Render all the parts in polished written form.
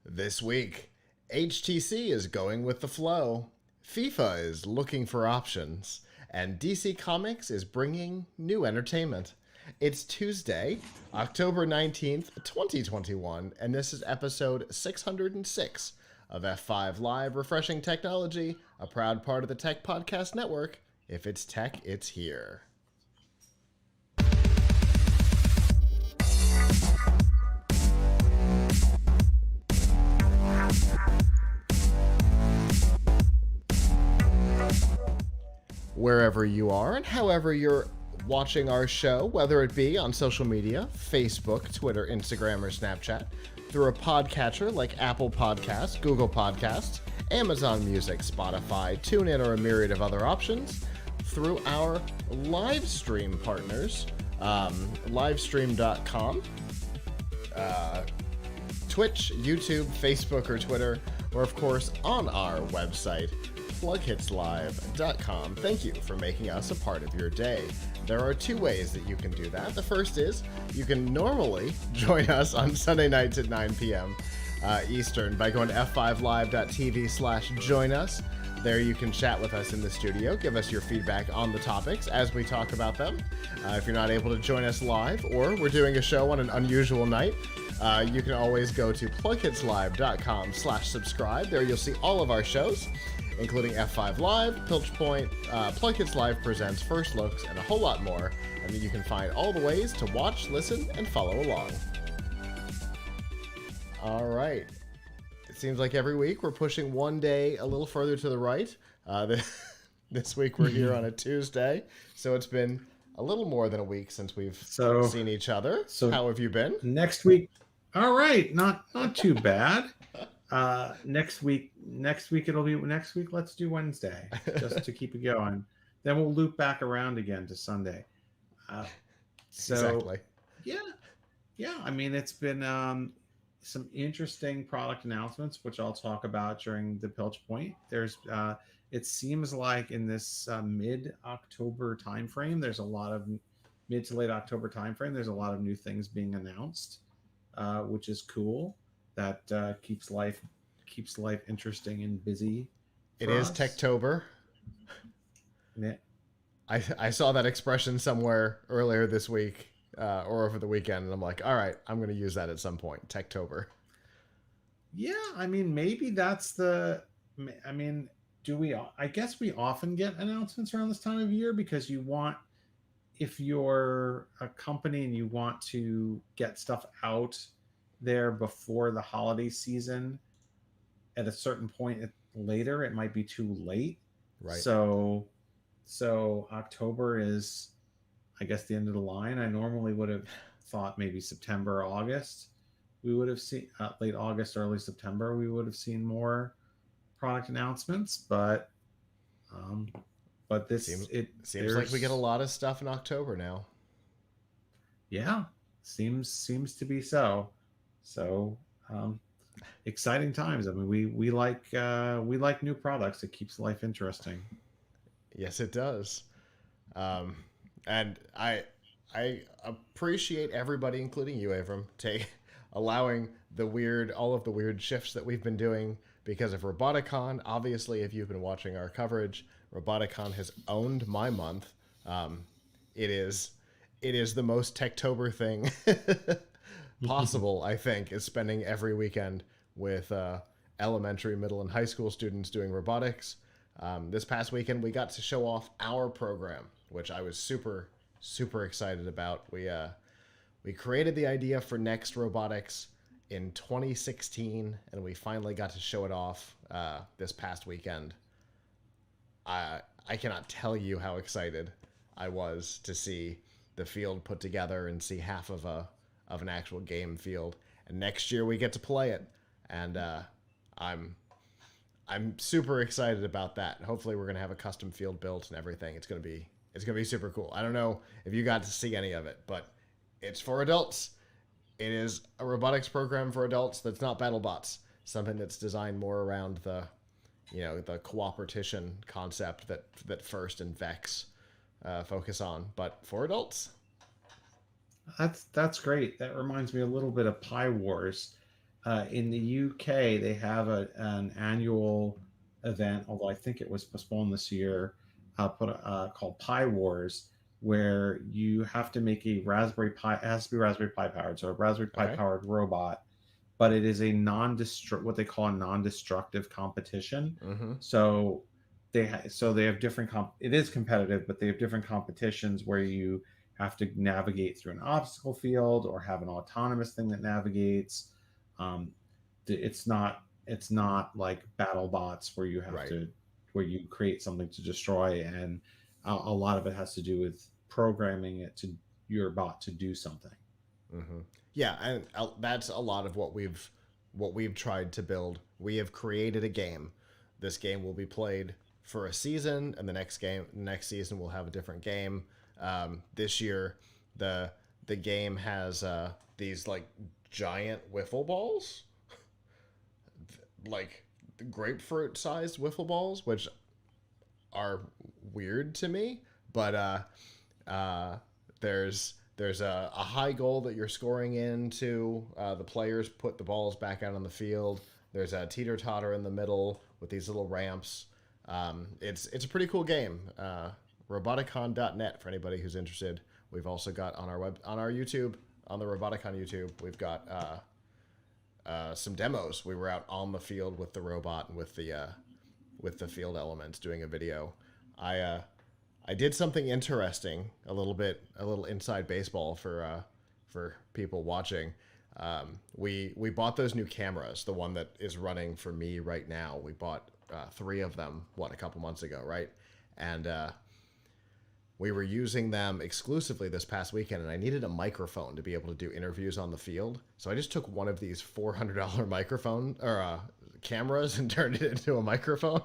This week, HTC is going with the flow, FIFA is looking for options, and DC Comics is bringing new entertainment. It's Tuesday, October 19th, 2021, and this is episode 606 of F5 Live, refreshing technology, a proud part of the Tech Podcast Network. If it's tech, it's here. Wherever you are and however you're watching our show, whether it be on social media, Facebook, Twitter, Instagram, or Snapchat, through a podcatcher like Apple Podcasts, Google Podcasts, Amazon Music, Spotify, TuneIn, or a myriad of other options, through our live stream partners, livestream.com, Twitch, YouTube, Facebook, or Twitter, or of course on our website, PLUGHITZlive.com. Thank you for making us a part of your day. There are two ways that you can do that. The first is you can normally join us on Sunday nights at 9 p.m. Eastern by going to f5live.tv/join us. There you can chat with us in the studio, give us your feedback on the topics as we talk about them. If you're not able to join us live, or we're doing a show on an unusual night, you can always go to PLUGHITZlive.com/subscribe. There you'll see all of our shows, including F5 Live, Piltch Point, PLUGHITZ Live Presents, First Looks, and a whole lot more. And then you can find all the ways to watch, listen, and follow along. All right. It seems like every week we're pushing one day a little further to the right. This week we're here on a Tuesday, so it's been a little more than a week since we've seen each other. So how have you been? Next week, all right, not too bad. Next week it'll be next week. Let's do Wednesday just to keep it going. Then we'll loop back around again to Sunday. Exactly. Yeah. I mean, it's been some interesting product announcements, which I'll talk about during the Piltch Point. There's it seems like in this mid-October timeframe, there's a lot of mid to late October timeframe. There's a lot of new things being announced, which is cool. That keeps life interesting and busy. It is Techtober. Yeah. I saw that expression somewhere earlier this week or over the weekend, and I'm like, all right, I'm going to use that at some point. Techtober. Yeah, I mean, maybe that's the. I mean, do we? I guess we often get announcements around this time of year because you want, if you're a company and you want to get stuff out there before the holiday season, at a certain point later, it might be too late. Right. So October is, I guess, the end of the line. I normally would have thought maybe September, August. We would have seen late August, early September. We would have seen more product announcements, but this seems like we get a lot of stuff in October now. Yeah, seems to be so. So exciting times. I mean, we like new products. It keeps life interesting. Yes, it does. And I appreciate everybody, including you, Avram, allowing all of the weird shifts that we've been doing because of Roboticon. Obviously, if you've been watching our coverage, Roboticon has owned my month. It is the most Techtober thing possible, I think, is spending every weekend with elementary, middle, and high school students doing robotics. This past weekend, we got to show off our program, which I was super, super excited about. We created the idea for Next Robotics in 2016, and we finally got to show it off this past weekend. I cannot tell you how excited I was to see the field put together and see half of an actual game field. And next year we get to play it, and I'm super excited about that. Hopefully we're gonna have a custom field built and everything. It's gonna be super cool. I don't know if you got to see any of it, but it's for adults. It is a robotics program for adults that's not BattleBots. Something that's designed more around the cooperation concept that First and Vex focus on, but for adults. That's great. That reminds me a little bit of Pie Wars. In the UK, they have an annual event, although I think it was postponed this year, called Pi Wars, where you have to make a Raspberry Pi. It has to be Raspberry Pi powered, so a Raspberry Pi Okay. powered robot, but it is a what they call a non-destructive competition. Mm-hmm. So they have different it is competitive, but they have different competitions where you have to navigate through an obstacle field or have an autonomous thing that navigates. um, it's not like battle bots where you have Right. to where you create something to destroy, and a lot of it has to do with programming it to your bot to do something. Mm-hmm. Yeah, and that's a lot of what we've tried to build. We have created a game. This game will be played for a season, and next season, we'll have a different game. This year, the the game has these like giant wiffle balls, like grapefruit sized wiffle balls, which are weird to me. But uh, there's a high goal that you're scoring into. The players put the balls back out on the field. There's a teeter totter in the middle with these little ramps. It's a pretty cool game. Roboticon.net for anybody who's interested. We've also got on our YouTube, on the Roboticon YouTube, we've got some demos. We were out on the field with the robot and with the field elements doing a video. I did something interesting, a little inside baseball for people watching. We bought those new cameras, the one that is running for me right now. We bought 3 of them, a couple months ago, right? And we were using them exclusively this past weekend, and I needed a microphone to be able to do interviews on the field. So I just took one of these $400 microphone or cameras and turned it into a microphone.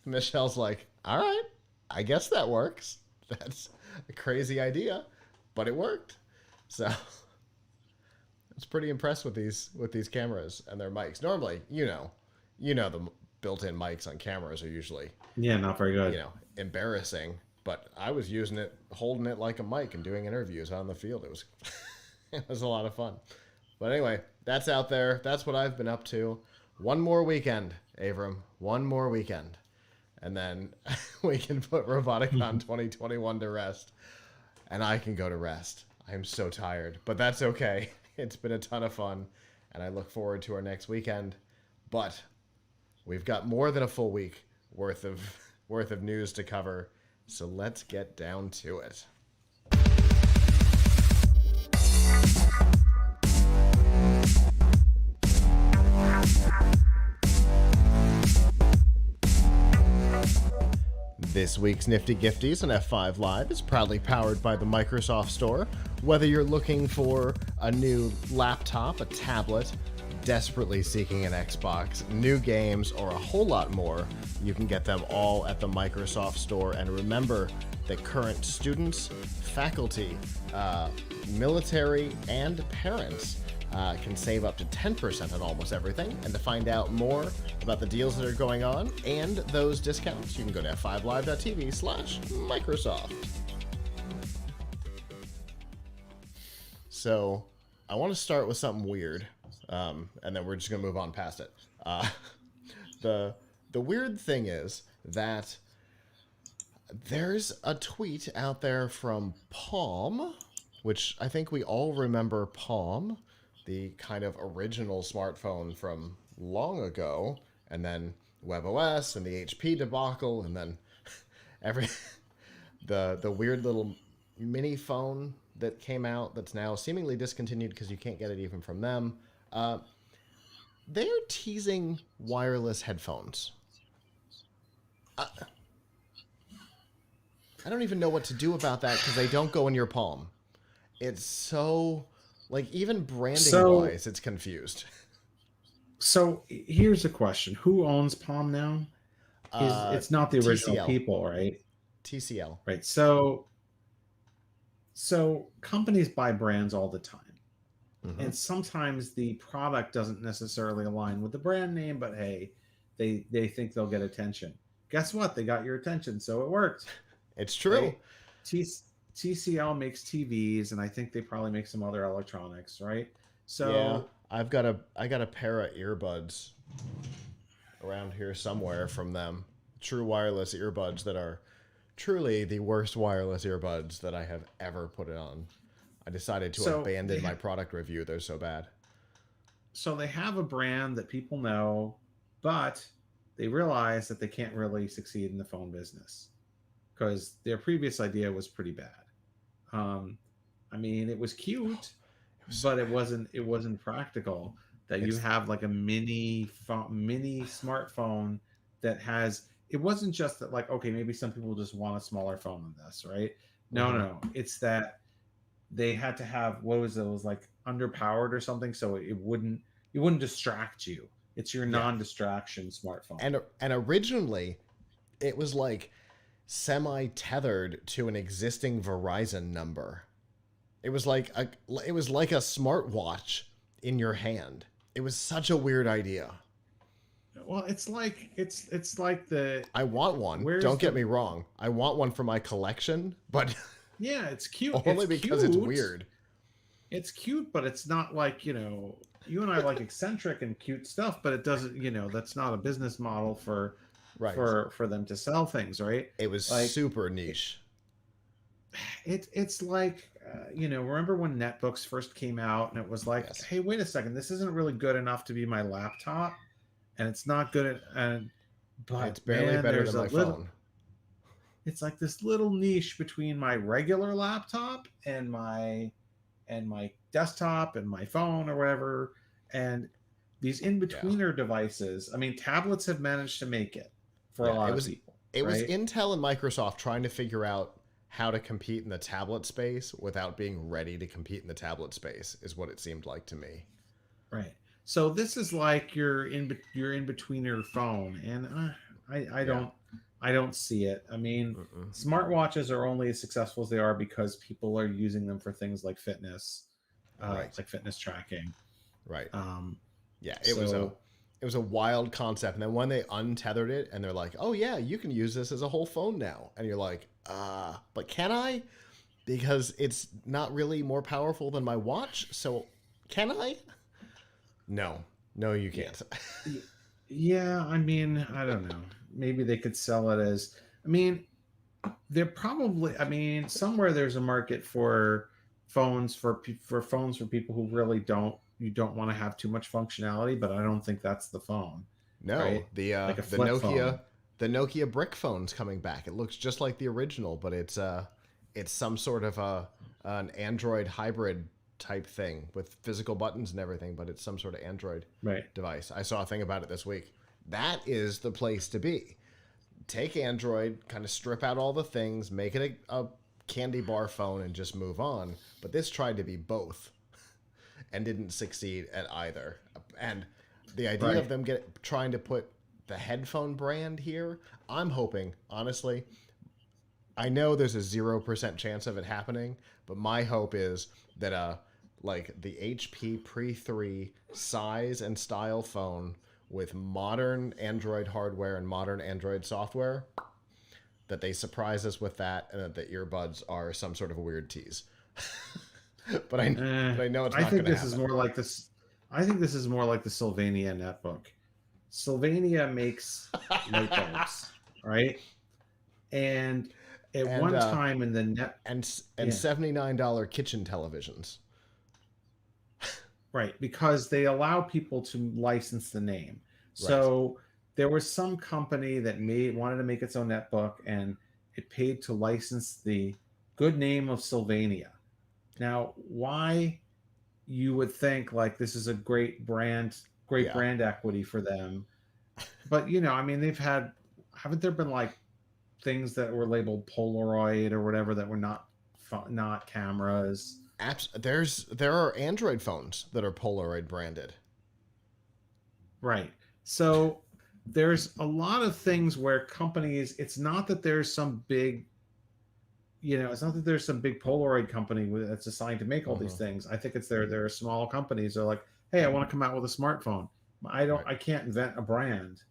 Michelle's like, all right, I guess that works. That's a crazy idea, but it worked. So I was pretty impressed with these cameras and their mics. Normally, the built-in mics on cameras are usually, Yeah, not very good. embarrassing. But I was using it, holding it like a mic, and doing interviews on the field. It was it was a lot of fun. But anyway, that's out there. That's what I've been up to. One more weekend, Avram. One more weekend. And then we can put Roboticon 2021 to rest. And I can go to rest. I'm so tired. But that's okay. It's been a ton of fun. And I look forward to our next weekend. But we've got more than a full week worth of news to cover. So let's get down to it. This week's Nifty Gifties on F5 Live is proudly powered by the Microsoft Store. Whether you're looking for a new laptop, a tablet, desperately seeking an Xbox, new games, or a whole lot more, you can get them all at the Microsoft Store. And remember that current students, faculty, military, and parents can save up to 10% on almost everything. And to find out more about the deals that are going on and those discounts, you can go to f5live.tv/Microsoft. So I want to start with something weird, and then we're just going to move on past it. The weird thing is that there's a tweet out there from Palm, which I think we all remember Palm, the kind of original smartphone from long ago, and then WebOS and the HP debacle, and then every the weird little mini phone that came out that's now seemingly discontinued because you can't get it even from them. They're teasing wireless headphones. I don't even know what to do about that because they don't go in your palm. It's so, like, even branding wise, it's confused. So here's a question: who owns Palm now? It's not the original TCL. people, right? TCL. Right. So companies buy brands all the time. Mm-hmm. And sometimes the product doesn't necessarily align with the brand name, but hey, they think they'll get attention. Guess what? They got your attention, so it worked. It's true. Right? TCL makes TVs, and I think they probably make some other electronics, right? Yeah, So I got a pair of earbuds around here somewhere from them. True wireless earbuds that are truly the worst wireless earbuds that I have ever put it on. I decided to so abandon my product review. They're so bad. they have a brand that people know, but they realize that they can't really succeed in the phone business because their previous idea was pretty bad. Um, I mean, it was cute, It was so but bad. it wasn't practical. That you It's have like a mini smartphone that has. It wasn't just that like okay, maybe some people just want a smaller phone than this, right? No, mhm. no, it's that they had to have what was it? It was like underpowered or something, so it wouldn't distract you. It's your Yeah. non-distraction smartphone. And originally it was like semi tethered to an existing Verizon number. It was like a smartwatch in your hand. It was such a weird idea. Well, it's like the I want one. where's Don't get the me wrong. I want one for my collection, but yeah, it's cute. It's only because it's cute. weird. It's cute, but it's not like, you and I like eccentric and cute stuff, but it doesn't, that's not a business model for Right. them to sell things, right? It was Like super niche. it's like remember when netbooks first came out and it was like, Yes. hey, wait a second, this isn't really good enough to be my laptop, and it's not good at, and And it's but barely man, better there's than a my little phone. it's like this little niche between my regular laptop and my desktop and my phone or whatever, and these Yeah. in-betweener devices. I mean, tablets have managed to make it for a Yeah. lot of people, It was right? Intel and Microsoft trying to figure out how to compete in the tablet space without being ready to compete in the tablet space is what it seemed like to me. Right. So this is like your in-betweener phone, and Yeah. I don't see it. I mean, Mm-mm. smartwatches are only as successful as they are because people are using them for things Right. like fitness tracking. Right. Um, Yeah, so it was a wild concept. And then when they untethered it and they're like, "Oh yeah, you can use this as a whole phone now." And you're like, but can I? Because it's not really more powerful than my watch. So, can I?" No. No, you yeah, can't. yeah. I mean, I don't know. Maybe they could sell it as. I mean, they're probably. I mean, somewhere there's a market for phones for phones for people who really don't you don't want to have too much functionality, but I don't think that's the phone, No, right? Like a the flip phone. Nokia brick phone's coming back. It looks just like the original, but it's some sort of an Android hybrid type thing with physical buttons and everything, but it's some sort of Android Right. device. I saw a thing about it this week. That is the place to be. Take Android, kind of strip out all the things, make it a candy bar phone, and just move on. But this tried to be both and didn't succeed at either. And the idea of Right. them trying to put the headphone brand here, I'm hoping, honestly, I know there's a 0% chance of it happening, but my hope is that like the HP Pre 3 size and style phone with modern Android hardware and modern Android software, that they surprise us with that and that the earbuds are some sort of a weird tease. Eh, but I know it's I not think going to this is happen. more like this. I think this is more like the Sylvania netbook. Sylvania makes light bulbs, right? And at and one time in the net, and yeah, $79 kitchen televisions. right, because they allow people to license the name. Right. So there was some company that wanted to make its own netbook, and it paid to license the good name of Sylvania. Now, why you would think like this is a great Yeah. brand equity for them. But I mean, haven't there been like things that were labeled Polaroid or whatever that were not cameras? There are Android phones that are Polaroid branded. Right. So there's a lot of things where companies, it's not that there's some big, it's not that there's some big Polaroid company that's assigned to make all these Hmm. things. I think it's there are small companies that are like, hey, I want to come out with a smartphone. Right. I can't invent a brand,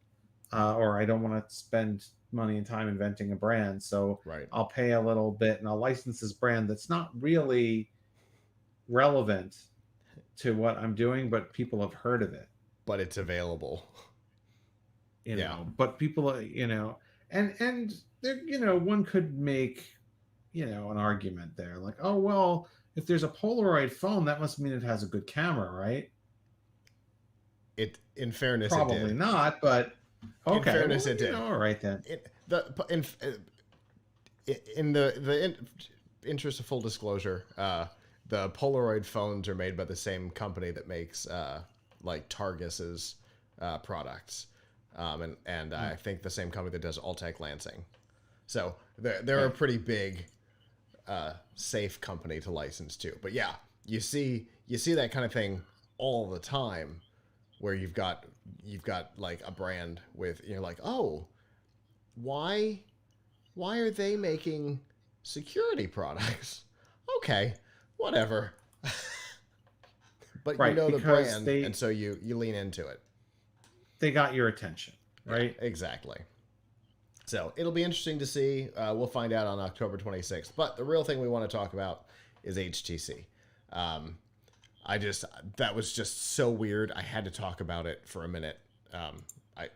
or I don't want to spend money and time inventing a brand. So Right. I'll pay a little bit and I'll license this brand that's not really relevant to what I'm doing, but people have heard of it. But it's available. You Yeah. know, but people, you know, and there, you know, one could make, you know, an argument there, like, oh well, if there's a Polaroid phone, that must mean it has a good camera, right? It, in fairness, it Probably did. not, but In okay, fairness, well, it you did. know, all right then. In interest of full disclosure, the Polaroid phones are made by the same company that makes like Targus's products, and I think the same company that does Altec Lansing. So they're a Okay. pretty big, safe company to license to. But yeah, you see that kind of thing all the time, where you've got like a brand with, you're like, oh, why why are they making security products? Okay, whatever. But you Right, know the because brand, and so you lean into it. they got your attention, Yeah, right? exactly. So it'll be interesting to see. We'll find out on October 26th. But the real thing we want to talk about is HTC. Um, I just, that was just so weird. I had to talk about it for a minute. I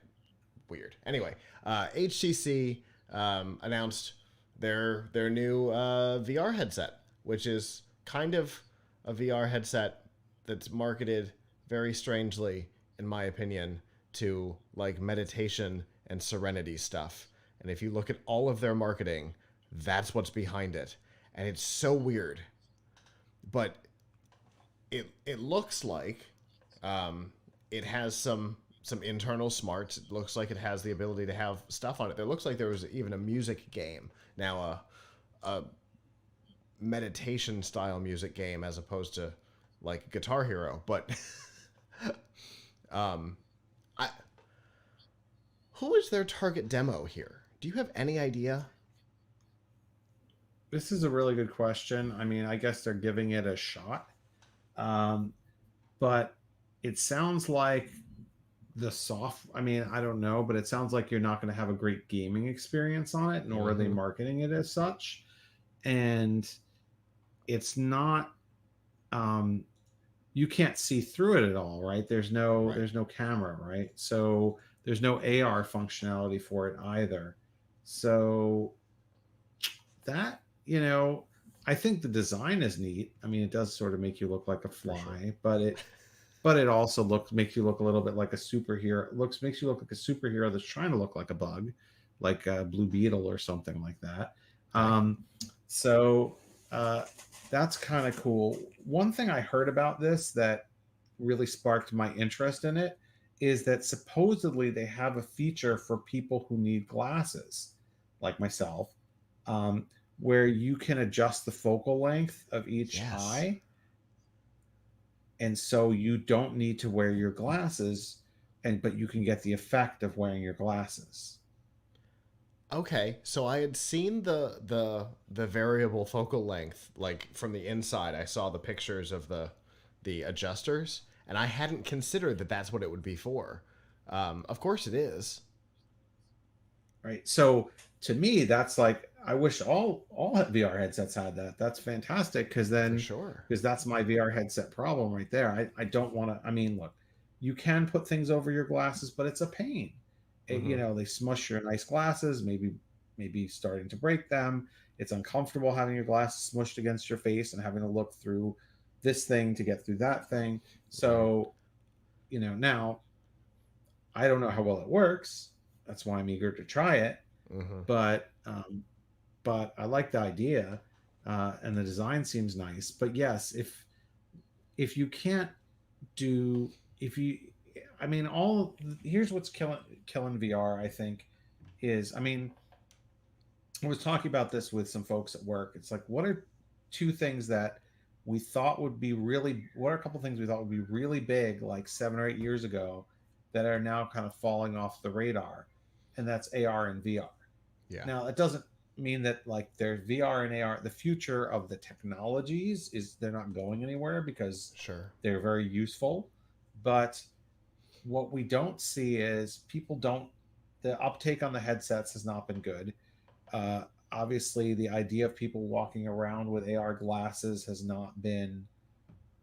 Weird. Anyway, HTC announced their new VR headset, which is kind of a VR headset that's marketed very strangely, in my opinion, to like meditation and serenity stuff. And if you look at all of their marketing, that's what's behind it, and it's so weird. But it looks like it has some internal smarts. It looks like it has the ability to have stuff on it. It looks like there was even a music game. Now, a meditation style music game as opposed to like Guitar Hero. But um, I, who is their target demo here? Do you have any idea? This is a really good question. I mean, I guess they're giving it a shot. Um, but it sounds like I mean, I don't know, but it sounds like you're not going to have a great gaming experience on it, nor are they Mm-hmm. marketing it as such. And it's not, um, you can't see through it at all, right? Right. There's no camera, right? So there's no AR functionality for it either. So that, you know, I think the design is neat. I mean, it does sort of make you look like a For sure. fly, but it also looks makes you look a little bit like a superhero. It looks makes you look like a superhero that's trying to look like a bug, like a Blue Beetle or something like that. Okay. Um, so uh, that's kind of cool. One thing I heard about this that really sparked my interest in it is that supposedly they have a feature for people who need glasses, like myself, um, where you can adjust the focal length of each Yes. eye, and so you don't need to wear your glasses, and but you can get the effect of wearing your glasses. Okay, so I had seen the variable focal length like from the inside. I saw the pictures of the adjusters, and I hadn't considered that that's what it would be for. Of course, it is. Right, so to me that's like, I wish all VR headsets had that. That's fantastic, because For then, sure. because that's my VR headset problem right there. I don't want to, I mean, look, you can put things over your glasses, but it's a pain. You Mm-hmm. know, they smush your nice glasses, maybe starting to break them. It's uncomfortable having your glasses smushed against your face and having to look through this thing to get through that thing. Right. So, you know, now I don't know how well it works. That's why I'm eager to try it. Mm-hmm. But but I like the idea, and the design seems nice. But yes, if you can't do, if you, I mean, all here's what's killing VR. I think is, I mean, I was talking about this with some folks at work. It's like, what are two things that we thought would be really, what are a couple things we thought would be really big like 7 or 8 years ago that are now kind of falling off the radar? And that's AR and VR. Yeah. Now, it doesn't mean that like there's VR and AR, the future of the technologies is, they're not going anywhere because Sure. they're very useful. But what we don't see is the uptake on the headsets has not been good. Uh, Obviously, the idea of people walking around with AR glasses has not been,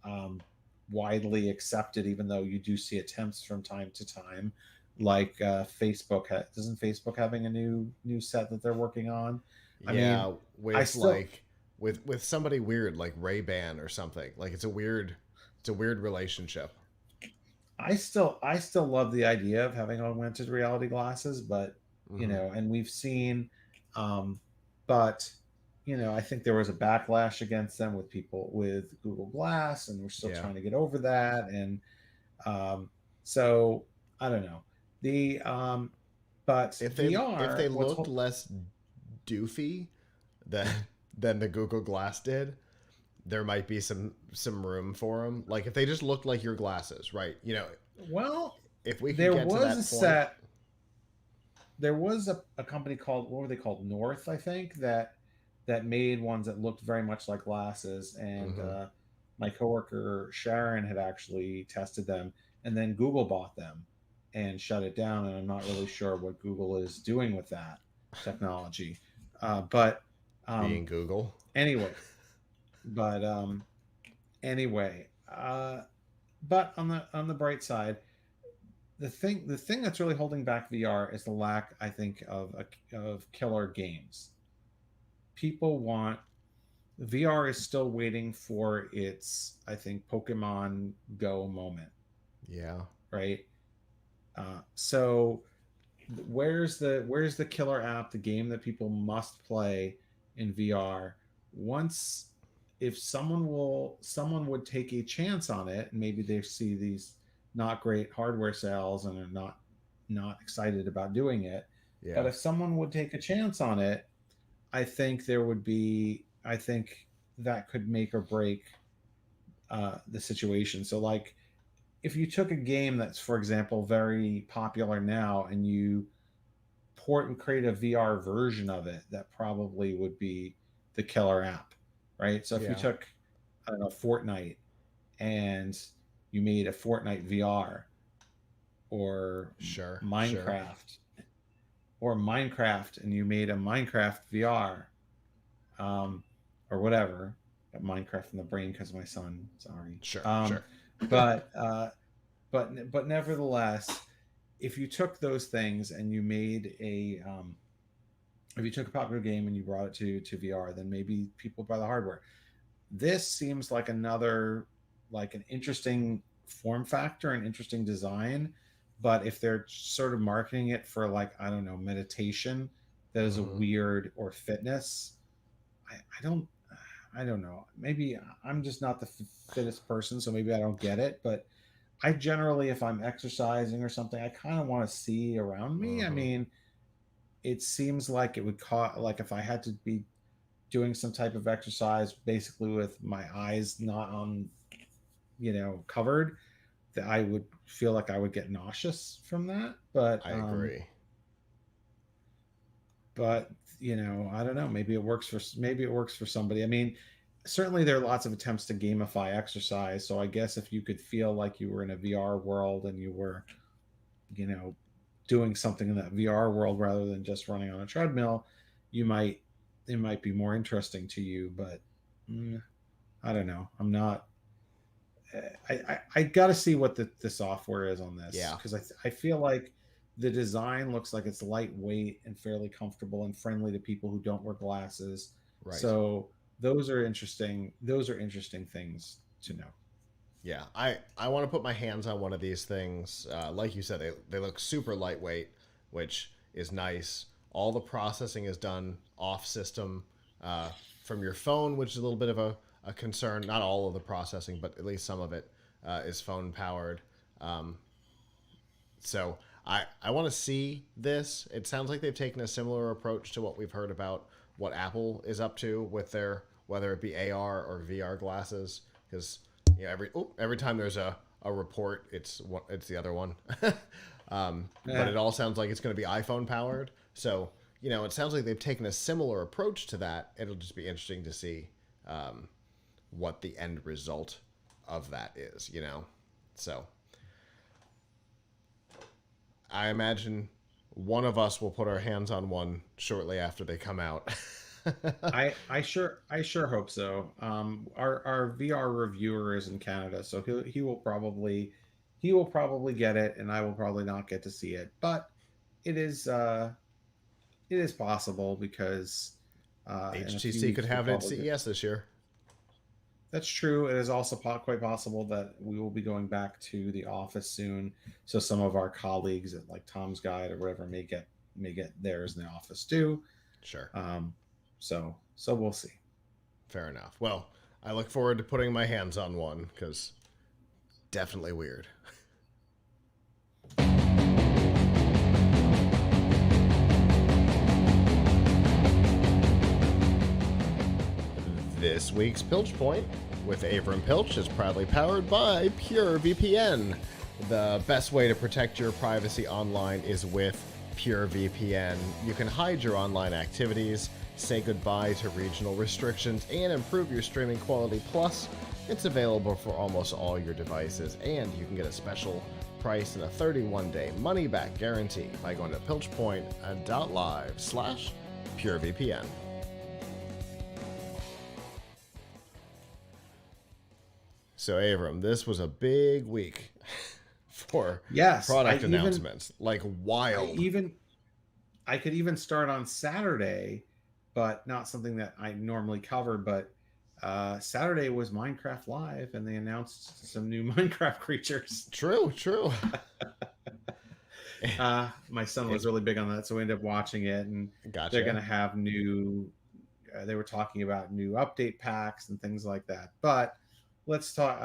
um, widely accepted, even though you do see attempts from time to time. Like Facebook doesn't Facebook having a new set that they're working on? I mean, Yeah, I with still like with somebody weird like Ray-Ban or something. Like it's a weird relationship. I still love the idea of having augmented reality glasses, but Hmm. and we've seen, um, but I think there was a backlash against them with people with Google Glass, and we're still Yeah. trying to get over that. And um, so I don't know the but If they VR. looked less doofy than than the Google Glass did, there might be some room for them. Like if they just looked like your glasses, right? You know, Well, if we can there get to was a that point, set. There was a company called, what were they called, North, I think, that made ones that looked very much like glasses. And hmm my coworker Sharon had actually tested them, and then Google bought them and shut it down. And I'm not really sure what Google is doing with that technology. But being um, Google. anyway, but anyway, but on the bright side, the thing that's really holding back VR is the lack, I think, of killer games. People want VR is still waiting for its, I think, Pokemon Go moment, Yeah. right? So where's the killer app, the game that people must play in VR? Once, if someone would take a chance on it, and maybe they see these not great hardware sales and are not excited about doing it, but Yeah. if someone would take a chance on it, I think that could make or break the situation. So, like, if you took a game that's, for example, very popular now, and you port and create a VR version of it, that probably would be the killer app, right? So if you Yeah. took, I don't know, Fortnite, and you made a Fortnite VR, or Sure. Sure. Minecraft, and you made a Minecraft VR, um, or whatever. Got Minecraft in the brain because of my son. Sorry. Sure. Sure. But nevertheless, if you took those things and you made if you took a popular game and you brought it to VR, then maybe people buy the hardware. This seems like an interesting form factor, an interesting design. But if they're sort of marketing it for, like, I don't know, meditation, that is a hmm weird, or fitness, I don't know. Maybe I'm just not the fittest person, so maybe I don't get it. But I generally, if I'm exercising or something, I kind of want to see around me. I hmm mean, it seems like it would cost, like, if I had to be doing some type of exercise, basically with my eyes not on, covered, that I would feel like I would get nauseous from that. But I agree. but I don't know. Maybe it works for somebody. I mean, certainly there are lots of attempts to gamify exercise. So I guess if you could feel like you were in a VR world, and you were, you know, doing something in that VR world rather than just running on a treadmill, you might it might be more interesting to you. But I don't know. I'm not. I got to see what the software is on this, Yeah. because I feel like the design looks like it's lightweight and fairly comfortable and friendly to people who don't wear glasses. Right. So those are interesting. Those are interesting things to know. Yeah, I want to put my hands on one of these things. Like you said, they look super lightweight, which is nice. All the processing is done off system from your phone, which is a little bit of a concern. Not all of the processing, but at least some of it is phone powered. Um, so I want to see this. It sounds like they've taken a similar approach to what we've heard about what Apple is up to with their, whether it be AR or VR glasses, because every time there's a report, it's the other one. But Yeah. it all sounds like it's going to be iPhone powered. So it sounds like they've taken a similar approach to that. It'll just be interesting to see what the end result of that is. So I imagine one of us will put our hands on one shortly after they come out. I sure hope so. Our VR reviewer is in Canada, so he will probably get it, and I will probably not get to see it. But it is it is possible because in a few HTC could weeks we'll have it at probably get. CES this year. That's true. It is also quite possible that we will be going back to the office soon, so some of our colleagues at like Tom's Guide or whatever may get theirs in the office too. Sure. Um, so we'll see. Fair enough. Well, I look forward to putting my hands on one because definitely weird. This week's Piltch Point with Avram Piltch is proudly powered by PureVPN. The best way to protect your privacy online is with PureVPN. You can hide your online activities, say goodbye to regional restrictions, and improve your streaming quality. Plus, it's available for almost all your devices, and you can get a special price and a 31-day money-back guarantee by going to piltchpoint.live/PureVPN. So, Avram, this was a big week for product announcements. Like wild. I could even start on Saturday, but not something that I normally cover. But Saturday was Minecraft Live, and they announced some new Minecraft creatures. True. My son was really big on that, so we ended up watching it, and Gotcha. they're going to have new. They were talking about new update packs and things like that. But let's talk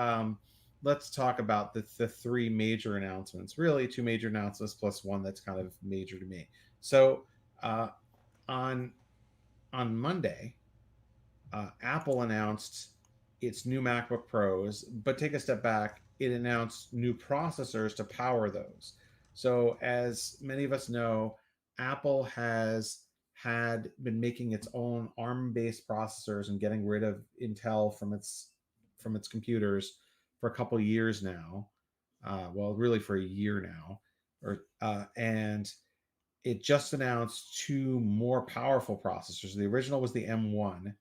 about the three major announcements. Really, two major announcements plus one that's kind of major to me. So on Monday, Apple announced its new MacBook Pros, but take a step back, it announced new processors to power those. So as many of us know, Apple has been making its own ARM-based processors and getting rid of Intel from its computers for a couple of years now. Well, really for a year now, and it just announced two more powerful processors. The original was the M1,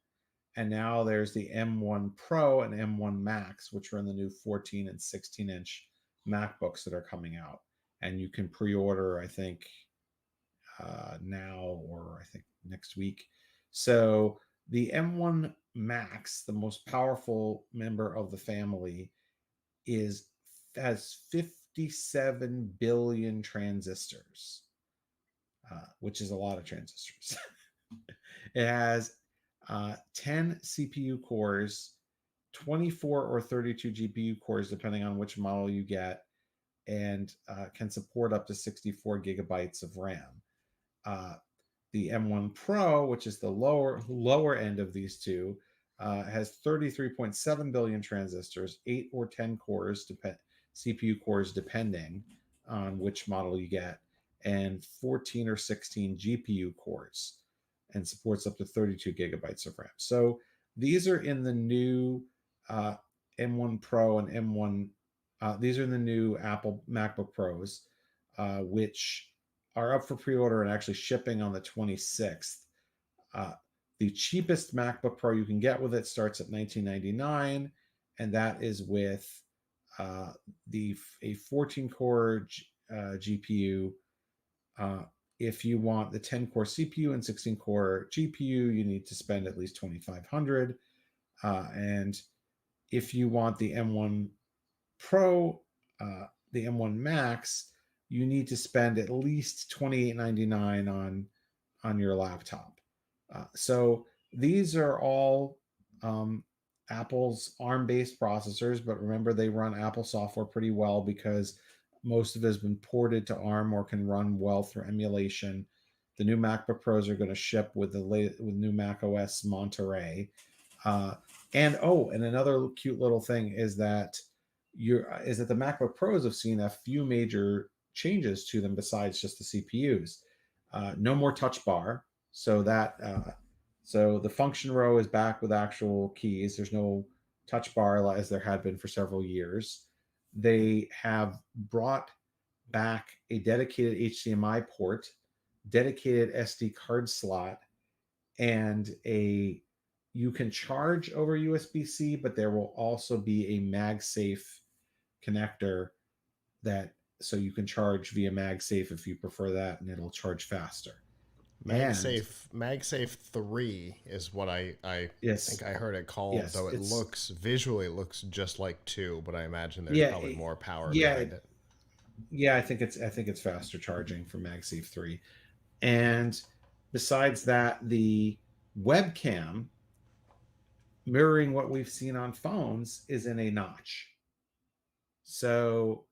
and now there's the M1 Pro and M1 Max, which are in the new 14 and 16-inch MacBooks that are coming out. And you can pre-order, I think, now or I think next week. So the M1 Max, the most powerful member of the family, has 57 billion transistors, which is a lot of transistors. It has 10 CPU cores, 24 or 32 GPU cores, depending on which model you get, and can support up to 64 gigabytes of RAM. The M1 Pro, which is the lower end of these two, has 33.7 billion transistors, 8 or 10 cores, CPU cores depending on which model you get, and 14 or 16 GPU cores, and supports up to 32 gigabytes of RAM. So these are in the new M1 Pro and M1. These are in the new Apple MacBook Pros, which are up for pre-order and actually shipping on the 26th. The cheapest MacBook Pro you can get with it starts at $19.99, and that is with a 14-core GPU. If you want the 10-core CPU and 16-core GPU, you need to spend at least $2,500. And if you want the M1 Pro, the M1 Max, you need to spend at least $28.99 on your laptop. So these are all Apple's ARM-based processors, but remember they run Apple software pretty well because most of it has been ported to ARM or can run well through emulation. The new MacBook Pros are going to ship with new Mac OS Monterey. And another cute little thing is that the MacBook Pros have seen a few major changes to them besides just the CPUs. No more touch bar, so the function row is back with actual keys. There's no touch bar as there had been for several years. They have brought back a dedicated HDMI port, dedicated SD card slot, and you can charge over USB-C, but there will also be a MagSafe connector so you can charge via MagSafe if you prefer that, and it'll charge faster. And MagSafe 3 is what I yes, think I heard it called, yes, though it it's looks visually just like 2, but I imagine there's yeah, probably more power yeah, behind it. yeah. I think it's faster charging for MagSafe 3. And besides that, the webcam, mirroring what we've seen on phones, is in a notch. So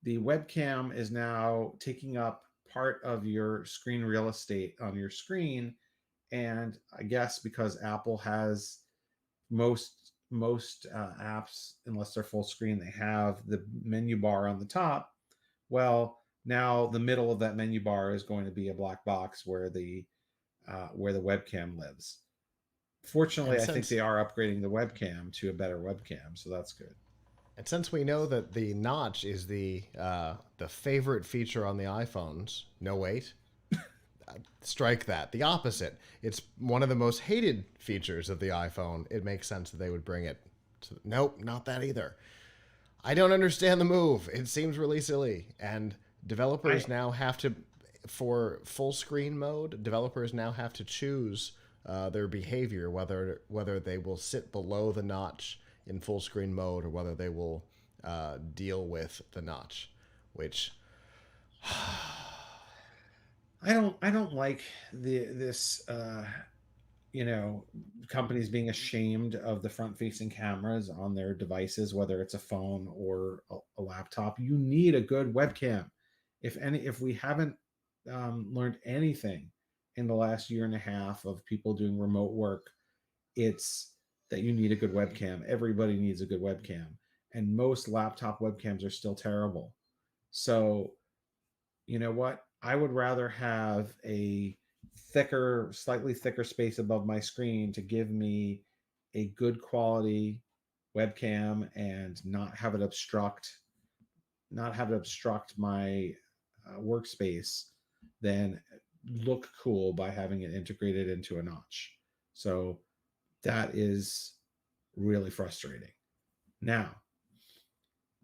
the webcam is now taking up part of your screen real estate on your screen. And I guess because Apple has most apps, unless they're full screen, they have the menu bar on the top. Well, now the middle of that menu bar is going to be a black box where the webcam lives. Fortunately, And I think since they are upgrading the webcam to a better webcam, so that's good. and since we know that the notch is the favorite feature on the iPhones, no wait, strike that. The opposite. It's one of the most hated features of the iPhone. It makes sense that they would bring it. Nope, not that either. I don't understand the move. It seems really silly. And developers I now have to, for full screen mode, developers now have to choose their behavior, whether they will sit below the notch in full screen mode or whether they will deal with the notch, which I don't like this companies being ashamed of the front facing cameras on their devices, whether it's a phone or a laptop. You need a good webcam. If we haven't learned anything in the last year and a half of people doing remote work, it's that you need a good webcam. Everybody needs a good webcam, and most laptop webcams are still terrible. So you know what? I would rather have a slightly thicker space above my screen to give me a good quality webcam and not have it obstruct my workspace than look cool by having it integrated into a notch. So that is really frustrating. Now,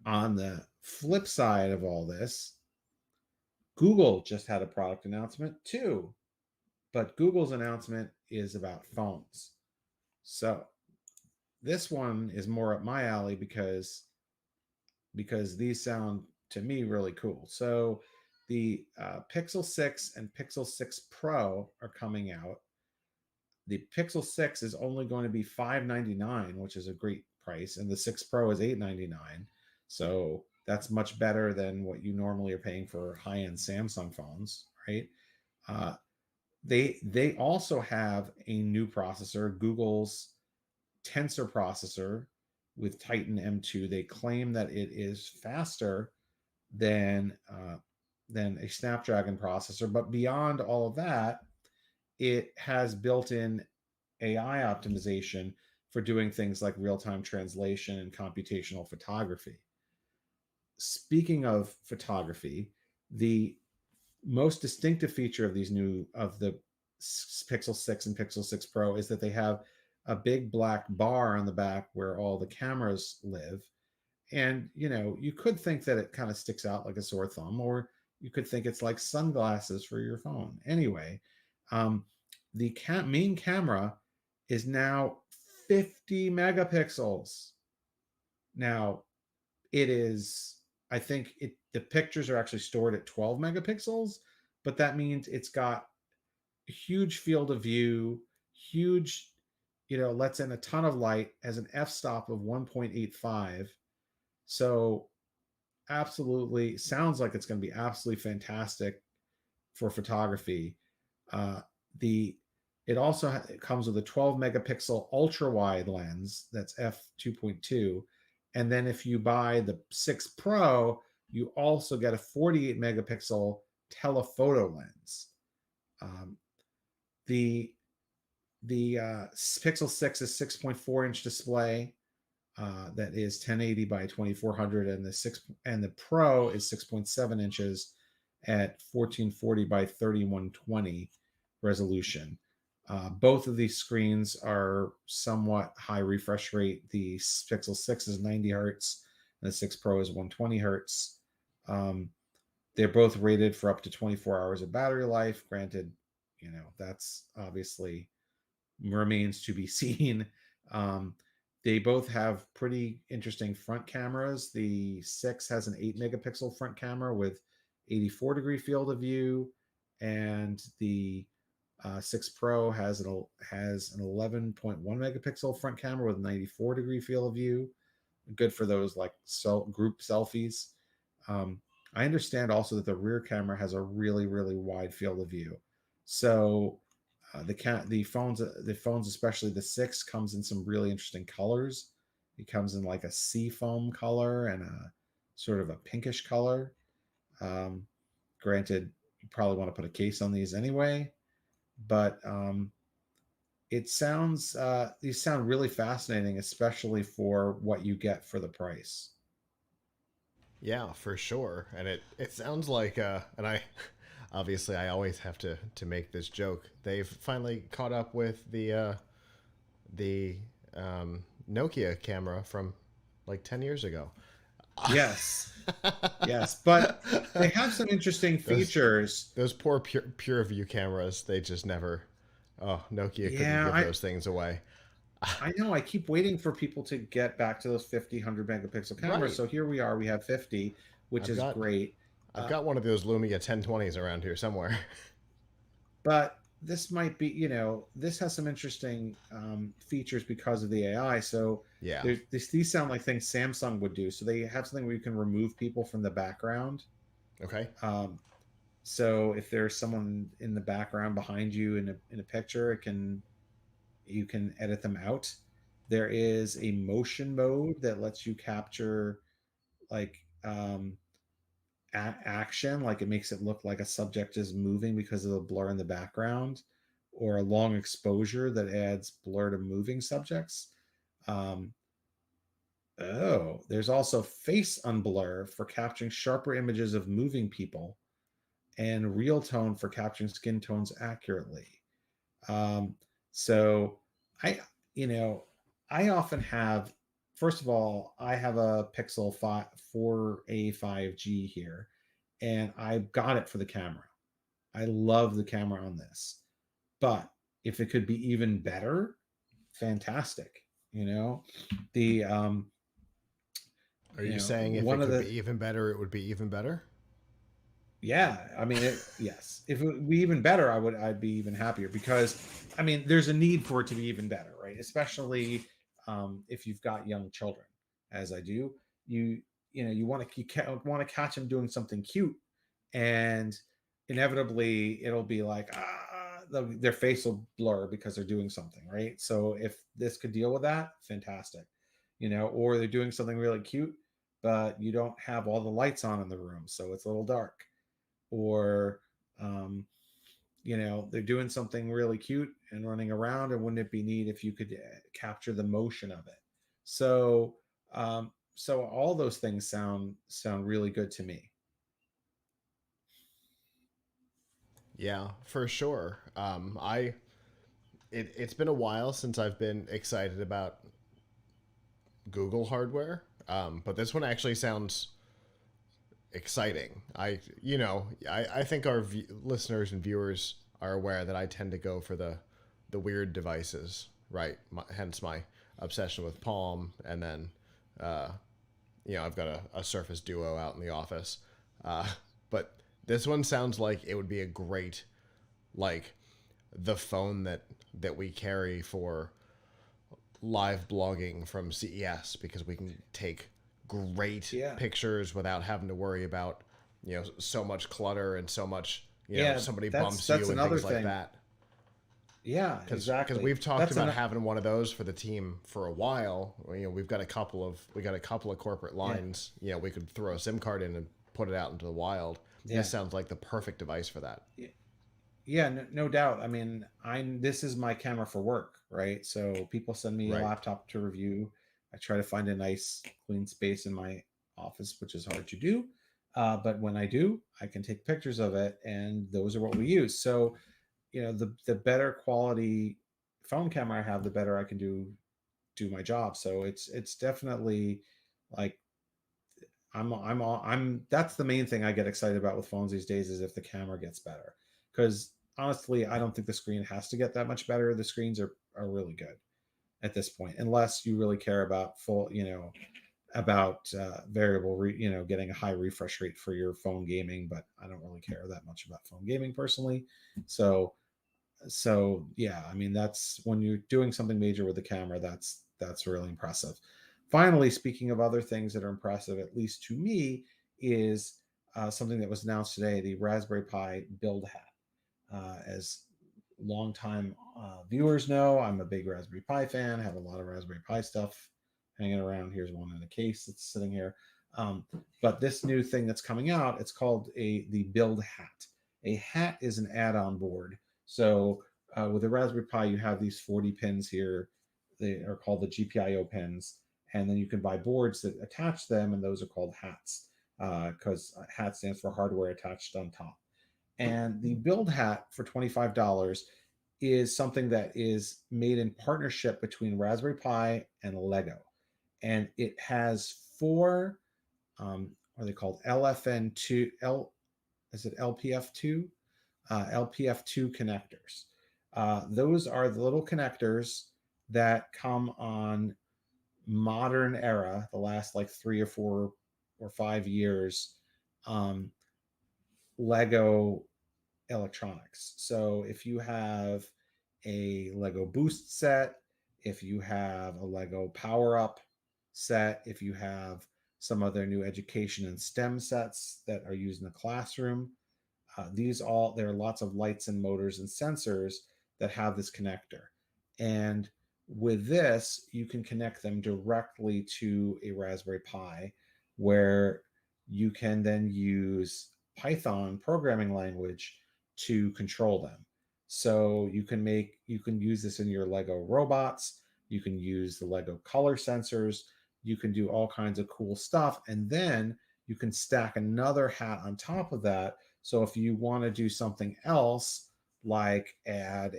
on the flip side of all this, Google just had a product announcement too, but Google's announcement is about phones. So this one is more up my alley because these sound to me really cool. So the Pixel 6 and Pixel 6 Pro are coming out. The Pixel 6 is only going to be $599, which is a great price, and the 6 Pro is $899. So that's much better than what you normally are paying for high-end Samsung phones, right? Uh, they also have a new processor, Google's Tensor processor with Titan M2. They claim that it is faster than a Snapdragon processor, but beyond all of that, it has built-in AI optimization for doing things like real-time translation and computational photography. Speaking of photography, the most distinctive feature of the Pixel 6 and Pixel 6 Pro is that they have a big black bar on the back where all the cameras live. And you could think that it kind of sticks out like a sore thumb, or you could think it's like sunglasses for your phone. Anyway, the main camera is now 50 megapixels. Now, it is, I think the pictures are actually stored at 12 megapixels, but that means it's got a huge field of view, huge, lets in a ton of light, has an f-stop of 1.85. So absolutely sounds like it's going to be absolutely fantastic for photography. The It also it comes with a 12 megapixel ultra wide lens that's f2.2, and then if you buy the 6 Pro, you also get a 48 megapixel telephoto lens. The Pixel 6 is 6.4-inch display that is 1080 by 2400, and the Pro is 6.7 inches at 1440 by 3120 resolution. Both of these screens are somewhat high refresh rate. The Pixel 6 is 90 hertz, and the 6 Pro is 120 hertz. They're both rated for up to 24 hours of battery life. Granted, that's obviously remains to be seen. They both have pretty interesting front cameras. The 6 has an 8 megapixel front camera with 84-degree field of view, and the 6 Pro has an 11.1 megapixel front camera with 94-degree field of view. Good for those like group selfies. I understand also that the rear camera has a really, really wide field of view. So the phones, especially the 6, comes in some really interesting colors. It comes in like a sea foam color and a sort of a pinkish color. Granted, you probably want to put a case on these anyway, but these sound really fascinating, especially for what you get for the price. Yeah, for sure. And it sounds like and I obviously I always have to make this joke. They've finally caught up with the Nokia camera from like 10 years ago. Yes. Yes, but they have some interesting features. Those poor pure view cameras, they just never Nokia couldn't give those things away. I know. I keep waiting for people to get back to those 50, 100 megapixel cameras. Right. So here we are. We have 50, which is great. I've got one of those Lumia 1020s around here somewhere. But this might be, this has some interesting features because of the AI. So yeah, these sound like things Samsung would do. So they have something where you can remove people from the background. Okay. So if there's someone in the background behind you in a picture, you can edit them out. There is a motion mode that lets you capture like action, like it makes it look like a subject is moving because of the blur in the background, or a long exposure that adds blur to moving subjects. There's also face unblur for capturing sharper images of moving people, and real tone for capturing skin tones accurately. So I often have, first of all, I have a Pixel 4a 5G here, and I got it for the camera. I love the camera on this, but if it could be even better, fantastic. The are you saying if it could be even better, it would be even better? Yeah, I mean, yes. If it would be even better, I'd be even happier, because, I mean, there's a need for it to be even better, right? Especially if you've got young children, as I do. You want to catch them doing something cute, and inevitably it'll be like their face will blur because they're doing something, right? So if this could deal with that, fantastic. Or they're doing something really cute, but you don't have all the lights on in the room, so it's a little dark. Or they're doing something really cute and running around, and wouldn't it be neat if you could capture the motion of it? So all those things sound really good to me. Yeah, for sure. It's been a while since I've been excited about Google hardware, but this one actually sounds exciting. I think our listeners and viewers are aware that I tend to go for the weird devices, right? Hence my obsession with Palm, and then I've got a Surface Duo out in the office. But this one sounds like it would be a great, like, the phone that we carry for live blogging from CES, because we can take great pictures without having to worry about so much clutter and so much somebody bumps you and things like that. Yeah, exactly. Because we've talked about having one of those for the team for a while. We've got a couple of corporate lines. Yeah. We could throw a SIM card in and put it out into the wild. Yeah. This sounds like the perfect device for that. Yeah, no doubt. I mean, this is my camera for work, right? So people send me a laptop to review. I try to find a nice clean space in my office, which is hard to do. But when I do, I can take pictures of it, and those are what we use. So, the better quality phone camera I have, the better I can do my job. So it's definitely like I'm that's the main thing I get excited about with phones these days, is if the camera gets better. Because honestly, I don't think the screen has to get that much better. The screens are really good at this point, unless you really care about variable getting a high refresh rate for your phone gaming. But I don't really care that much about phone gaming personally. So yeah, I mean, that's when you're doing something major with the camera, that's really impressive. Finally, speaking of other things that are impressive, at least to me, is something that was announced today: the Raspberry Pi build hat. As longtime viewers know, I'm a big Raspberry Pi fan. I have a lot of Raspberry Pi stuff hanging around. Here's one in a case that's sitting here. But this new thing that's coming out, it's called the build hat. A hat is an add-on board. So with the Raspberry Pi, you have these 40 pins here. They are called the GPIO pins. And then you can buy boards that attach them, and those are called hats, because hat stands for hardware attached on top. And the build hat for $25 is something that is made in partnership between Raspberry Pi and Lego. And it has four, what are they called? LFN2, is it LPF2? LPF2 connectors. Those are the little connectors that come on modern era, the last like 3 or 4 or 5 years, Lego electronics. So if you have a Lego Boost set, if you have a Lego Power Up set, if you have some other new education and STEM sets that are used in the classroom, there are lots of lights and motors and sensors that have this connector. And with this, you can connect them directly to a Raspberry Pi, where you can then use Python programming language to control them. So you can use this in your Lego robots, you can use the Lego color sensors, you can do all kinds of cool stuff. And then you can stack another hat on top of that. So if you want to do something else, like add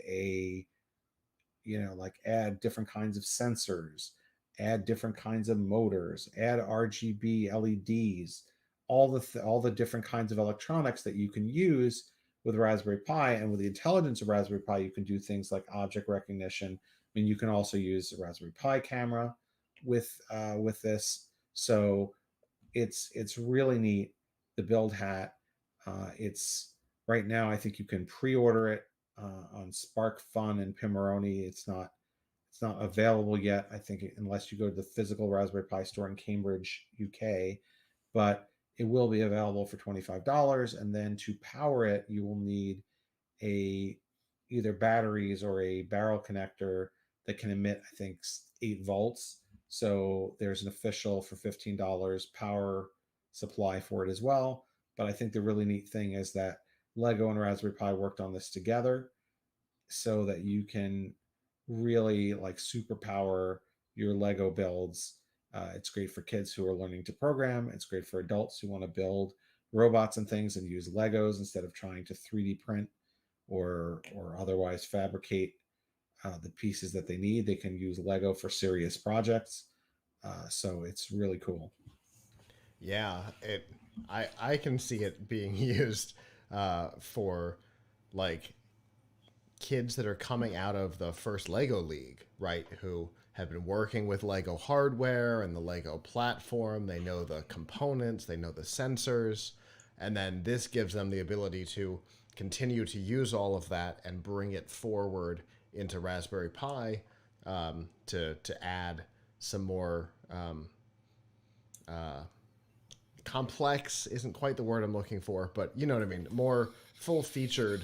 different kinds of sensors, add different kinds of motors, add RGB LEDs, all the different kinds of electronics that you can use with Raspberry Pi. And with the intelligence of Raspberry Pi, you can do things like object recognition. I mean, you can also use the Raspberry Pi camera with this. So it's really neat. The build hat. It's right now, I think you can pre-order it on Spark Fun and Pimoroni. It's not available yet, I think, unless you go to the physical Raspberry Pi store in Cambridge, UK. But it will be available for $25. And then to power it, you will need either batteries or a barrel connector that can emit, I think, 8 volts. So there's an official for $15 power supply for it as well. But I think the really neat thing is that Lego and Raspberry Pi worked on this together, so that you can really like superpower your Lego builds. It's great for kids who are learning to program. It's great for adults who want to build robots and things and use Legos instead of trying to 3D print or otherwise fabricate the pieces that they need. They can use Lego for serious projects. So it's really cool. Yeah, I can see it being used for like kids that are coming out of the first Lego League, right? Who have been working with Lego hardware and the Lego platform. They know the components, they know the sensors, and then this gives them the ability to continue to use all of that and bring it forward into Raspberry Pi, to add some more complex isn't quite the word I'm looking for, but you know what I mean. More full featured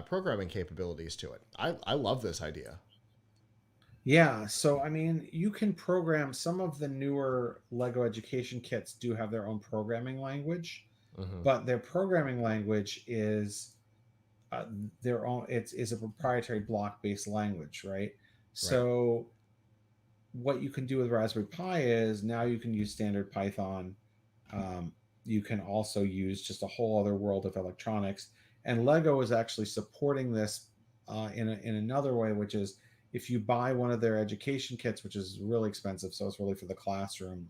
programming capabilities to it. I love this idea. Yeah, so I mean, you can program. Some of the newer Lego education kits do have their own programming language, Mm-hmm. but their programming language is uh, their own. It's is a proprietary block-based language, right? Right. So what you can do with Raspberry Pi is now you can use standard Python. You can also use just a whole other world of electronics. And Lego is actually supporting this in another way, which is if you buy one of their education kits, which is really expensive, so it's really for the classroom,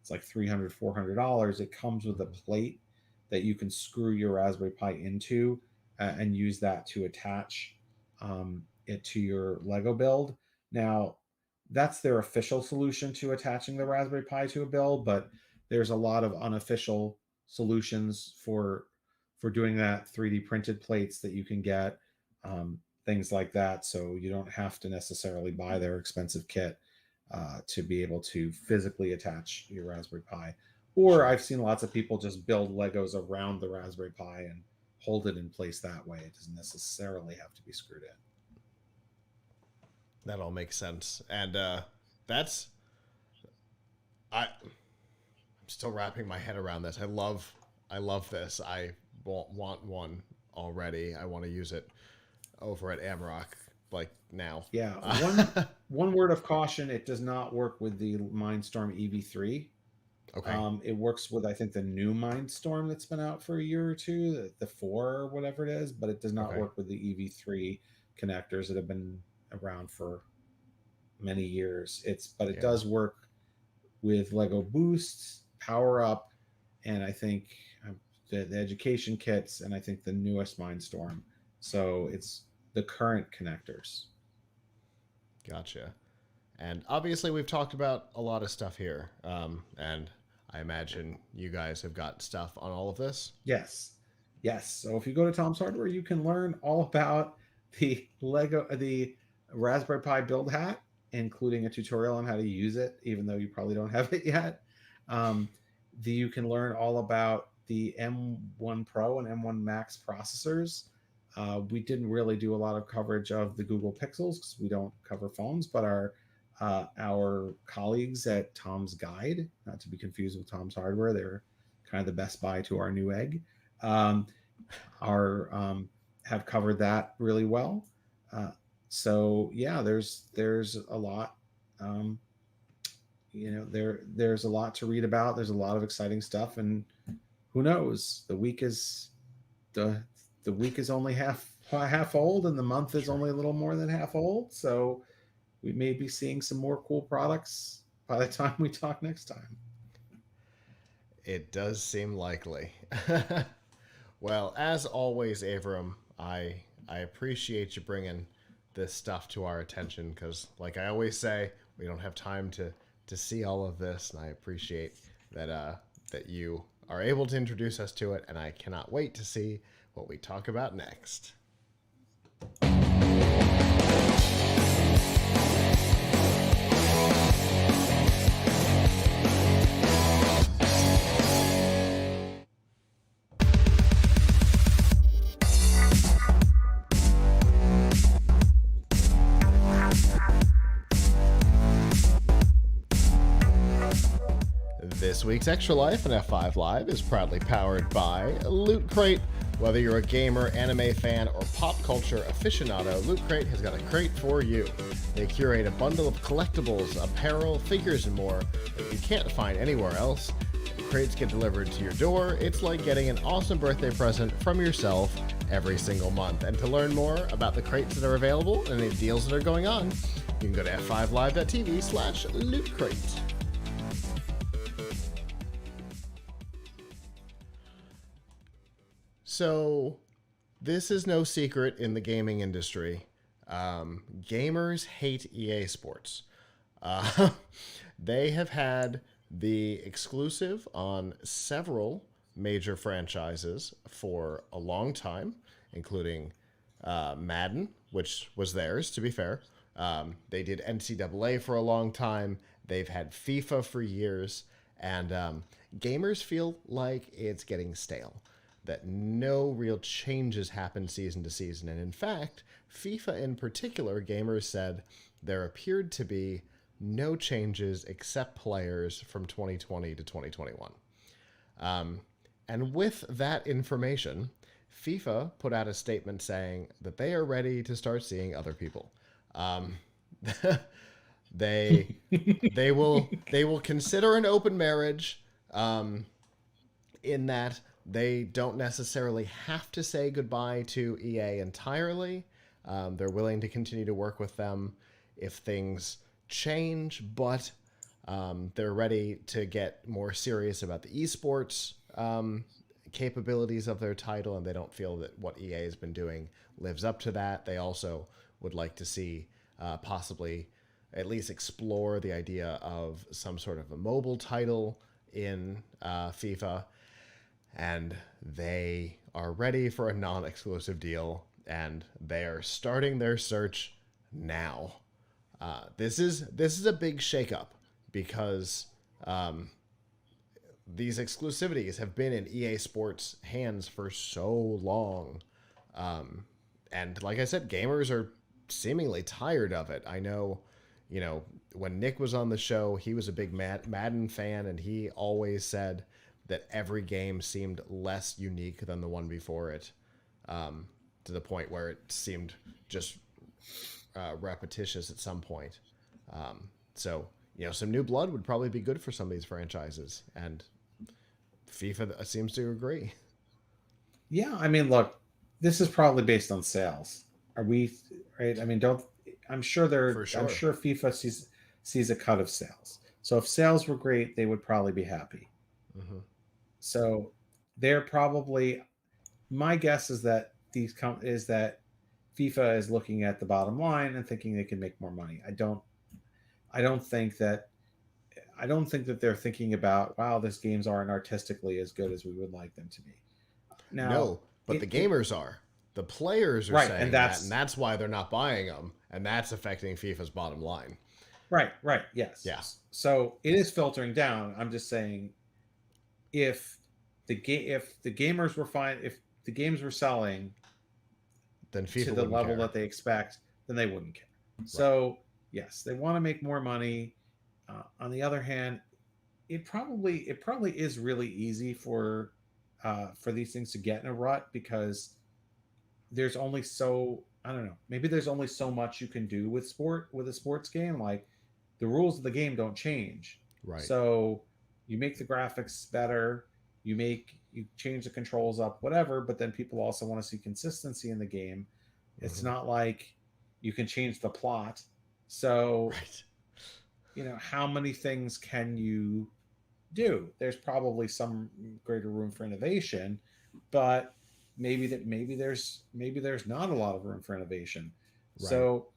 it's like $300-$400. It comes with a plate that you can screw your Raspberry Pi into and use that to attach it to your Lego build. Now, that's their official solution to attaching the Raspberry Pi to a build, but there's a lot of unofficial solutions for doing that. 3D printed plates that you can get, things like that. So you don't have to necessarily buy their expensive kit to be able to physically attach your Raspberry Pi. Or I've seen lots of people just build Legos around the Raspberry Pi and hold it in place that way. It doesn't necessarily have to be screwed in. That all makes sense. And I'm still wrapping my head around this. I love this. I want one already. I want to use it over at Amrock like now. Yeah. One word of caution, it does not work with the Mindstorm EV3. Okay. It works with, I think, the new Mindstorm that's been out for a year or two, the 4 or whatever it is, but it does not work with the EV3 connectors that have been around for many years. It does work with Lego Boosts, Power Up, and I think the education kits, and I think the newest Mindstorm. So it's the current connectors. Gotcha. And obviously we've talked about a lot of stuff here. And I imagine you guys have got stuff on all of this. Yes. So if you go to Tom's Hardware, you can learn all about the Raspberry Pi build hat, including a tutorial on how to use it, even though you probably don't have it yet. You can learn all about the M1 Pro and M1 Max processors. We didn't really do a lot of coverage of the Google Pixels because we don't cover phones, but our colleagues at Tom's Guide, not to be confused with Tom's Hardware, they're kind of the Best Buy to our Newegg, have covered that really well. So yeah, there's a lot. There's a lot to read about. There's a lot of exciting stuff, and who knows? The week is only half old, and the month is only a little more than half old. So we may be seeing some more cool products by the time we talk next time. It does seem likely. Well, as always, Avram, I appreciate you bringing this stuff to our attention because, like I always say, we don't have time to see all of this, and I appreciate that you are able to introduce us to it, and I cannot wait to see what we talk about next. This week's Extra Life on F5 Live is proudly powered by Loot Crate. Whether you're a gamer, anime fan, or pop culture aficionado, Loot Crate has got a crate for you. They curate a bundle of collectibles, apparel, figures, and more that you can't find anywhere else. The crates get delivered to your door. It's like getting an awesome birthday present from yourself every single month. And to learn more about the crates that are available and the deals that are going on, you can go to f5live.tv/lootcrate. So, this is no secret in the gaming industry. Gamers hate EA Sports. They have had the exclusive on several major franchises for a long time, including Madden, which was theirs, to be fair. They did NCAA for a long time. They've had FIFA for years. And gamers feel like it's getting stale, that no real changes happen season to season. And in fact, FIFA in particular, gamers said there appeared to be no changes except players from 2020 to 2021. And with that information, FIFA put out a statement saying that they are ready to start seeing other people. They will consider an open marriage in that they don't necessarily have to say goodbye to EA entirely. They're willing to continue to work with them if things change, but they're ready to get more serious about the esports capabilities of their title, and they don't feel that what EA has been doing lives up to that. They also would like to see possibly at least explore the idea of some sort of a mobile title in FIFA, and they are ready for a non-exclusive deal, and they are starting their search now. This is a big shakeup because these exclusivities have been in EA Sports' hands for so long. And like I said, gamers are seemingly tired of it. I know, when Nick was on the show, he was a big Madden fan, and he always said that every game seemed less unique than the one before it, to the point where it seemed just repetitious at some point. So, some new blood would probably be good for some of these franchises, and FIFA seems to agree. Yeah, I mean, look, this is probably based on sales. Are we right? I mean, I'm sure I'm sure FIFA sees a cut of sales. So if sales were great, they would probably be happy. Mm-hmm. So they're probably, my guess is that FIFA is looking at the bottom line and thinking they can make more money. I don't think that they're thinking about, wow, these games aren't artistically as good as we would like them to be. Now, no, but the gamers are. The players are saying that, and that's why they're not buying them, and that's affecting FIFA's bottom line. Right, yes. Yeah. So it is filtering down. I'm just saying, if the gamers were fine, if the games were selling then FIFA to the level that they expect, then they wouldn't care. Right. So yes, they want to make more money. On the other hand, it probably is really easy for these things to get in a rut, because there's only maybe there's only so much you can do with a sports game. Like, the rules of the game don't change. Right. So you make the graphics better, you change the controls up, whatever, but then people also want to see consistency in the game. It's not like you can change the plot. So how many things can you do? There's probably some greater room for innovation, but maybe there's not a lot of room for innovation. Right. So,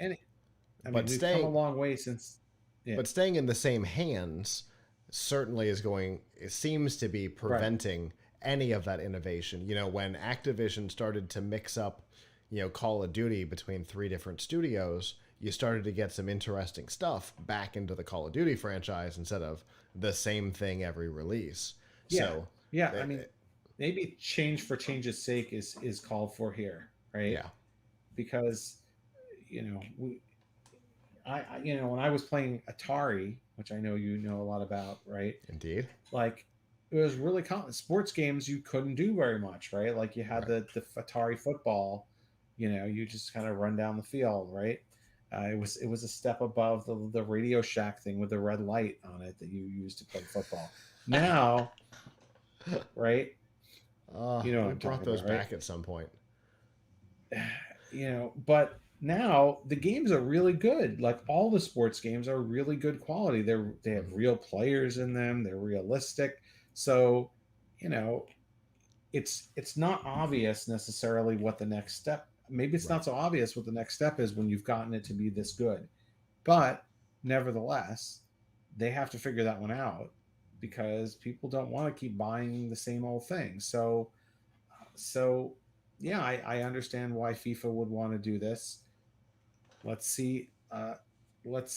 we've come a long way since. Yeah. But staying in the same hands certainly seems to be preventing any of that innovation. When Activision started to mix up, Call of Duty between 3 different studios, you started to get some interesting stuff back into the Call of Duty franchise instead of the same thing every release. Yeah. So maybe change for change's sake is called for here, right? Yeah. Because when I was playing Atari, which I know you know a lot about, right? Indeed. Like, it was really common. Sports games you couldn't do very much, right? Like, you had the Atari football, you just kind of run down the field, right? It was a step above the Radio Shack thing with the red light on it that you used to play football. Now, right? We brought those back at some point. But now the games are really good. Like, all the sports games are really good quality. They have real players in them. They're realistic. So, it's not obvious necessarily what the next step. Maybe it's not so obvious what the next step is when you've gotten it to be this good. But nevertheless, they have to figure that one out, because people don't want to keep buying the same old thing. So yeah, I understand why FIFA would want to do this. Let's see what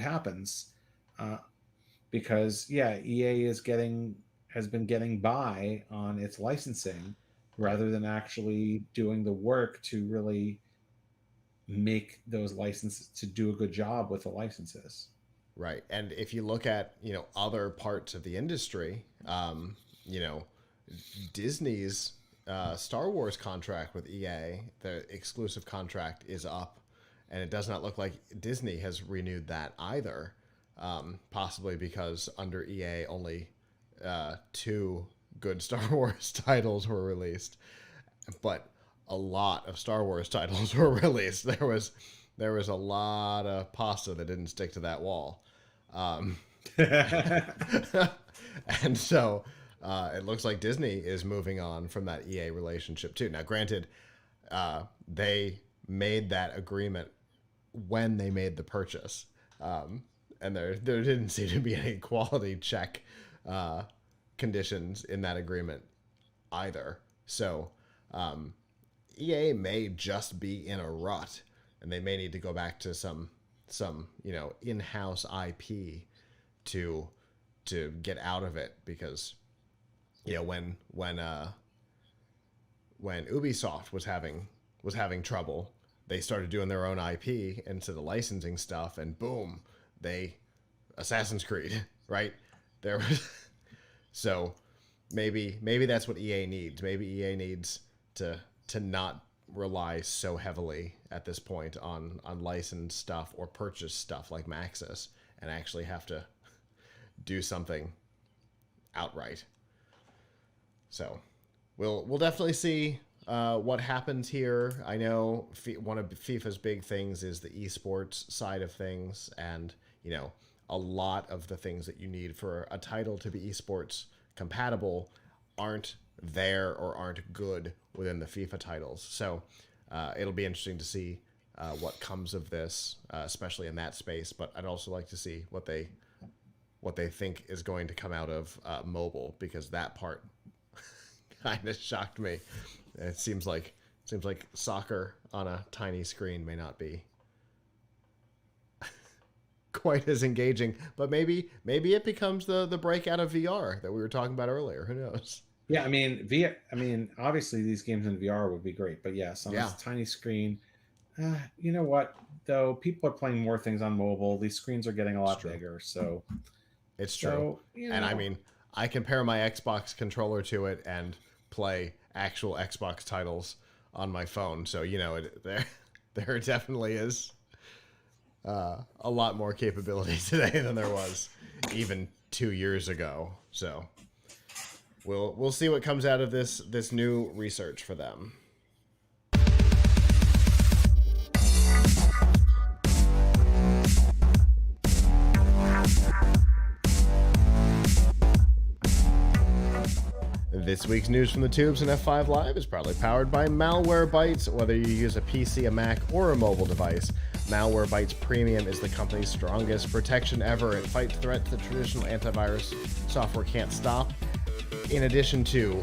happens, because EA has been getting by on its licensing rather than actually doing the work to really make those licenses, to do a good job with the licenses. Right. And if you look at, other parts of the industry, Disney's Star Wars contract with EA, the exclusive contract, is up, and it does not look like Disney has renewed that either. Possibly because under EA, only 2 good Star Wars titles were released, but a lot of Star Wars titles were released. There was a lot of pasta that didn't stick to that wall. And so it looks like Disney is moving on from that EA relationship too. Now, granted, they made that agreement when they made the purchase, and there didn't seem to be any quality check conditions in that agreement either. So EA may just be in a rut, and they may need to go back to some in-house IP to get out of it, because when Ubisoft was having trouble, they started doing their own IP instead of licensing stuff, and boom, Assassin's Creed, right? There was so maybe that's what EA needs. Maybe EA needs to not rely so heavily at this point on licensed stuff or purchase stuff like Maxis, and actually have to do something outright. So we'll definitely see what happens here. I know one of FIFA's big things is the esports side of things, and a lot of the things that you need for a title to be esports compatible aren't there or aren't good within the FIFA titles. So it'll be interesting to see what comes of this, especially in that space. But I'd also like to see what they think is going to come out of mobile, because that part kind of shocked me. It seems like soccer on a tiny screen may not be quite as engaging, but maybe it becomes the breakout of VR that we were talking about earlier. Who knows? Yeah, obviously these games in VR would be great, but yes, on this tiny screen, you know what? Though people are playing more things on mobile, these screens are getting a lot bigger. So it's true. And I mean, I compare my Xbox controller to it and play actual Xbox titles on my phone. So there definitely is a lot more capability today than there was even 2 years ago. So we'll see what comes out of this new research for them. This week's news from the tubes and F5 Live is proudly powered by Malwarebytes. Whether you use a PC, a Mac, or a mobile device, Malwarebytes Premium is the company's strongest protection ever. It fights threats that traditional antivirus software can't stop, in addition to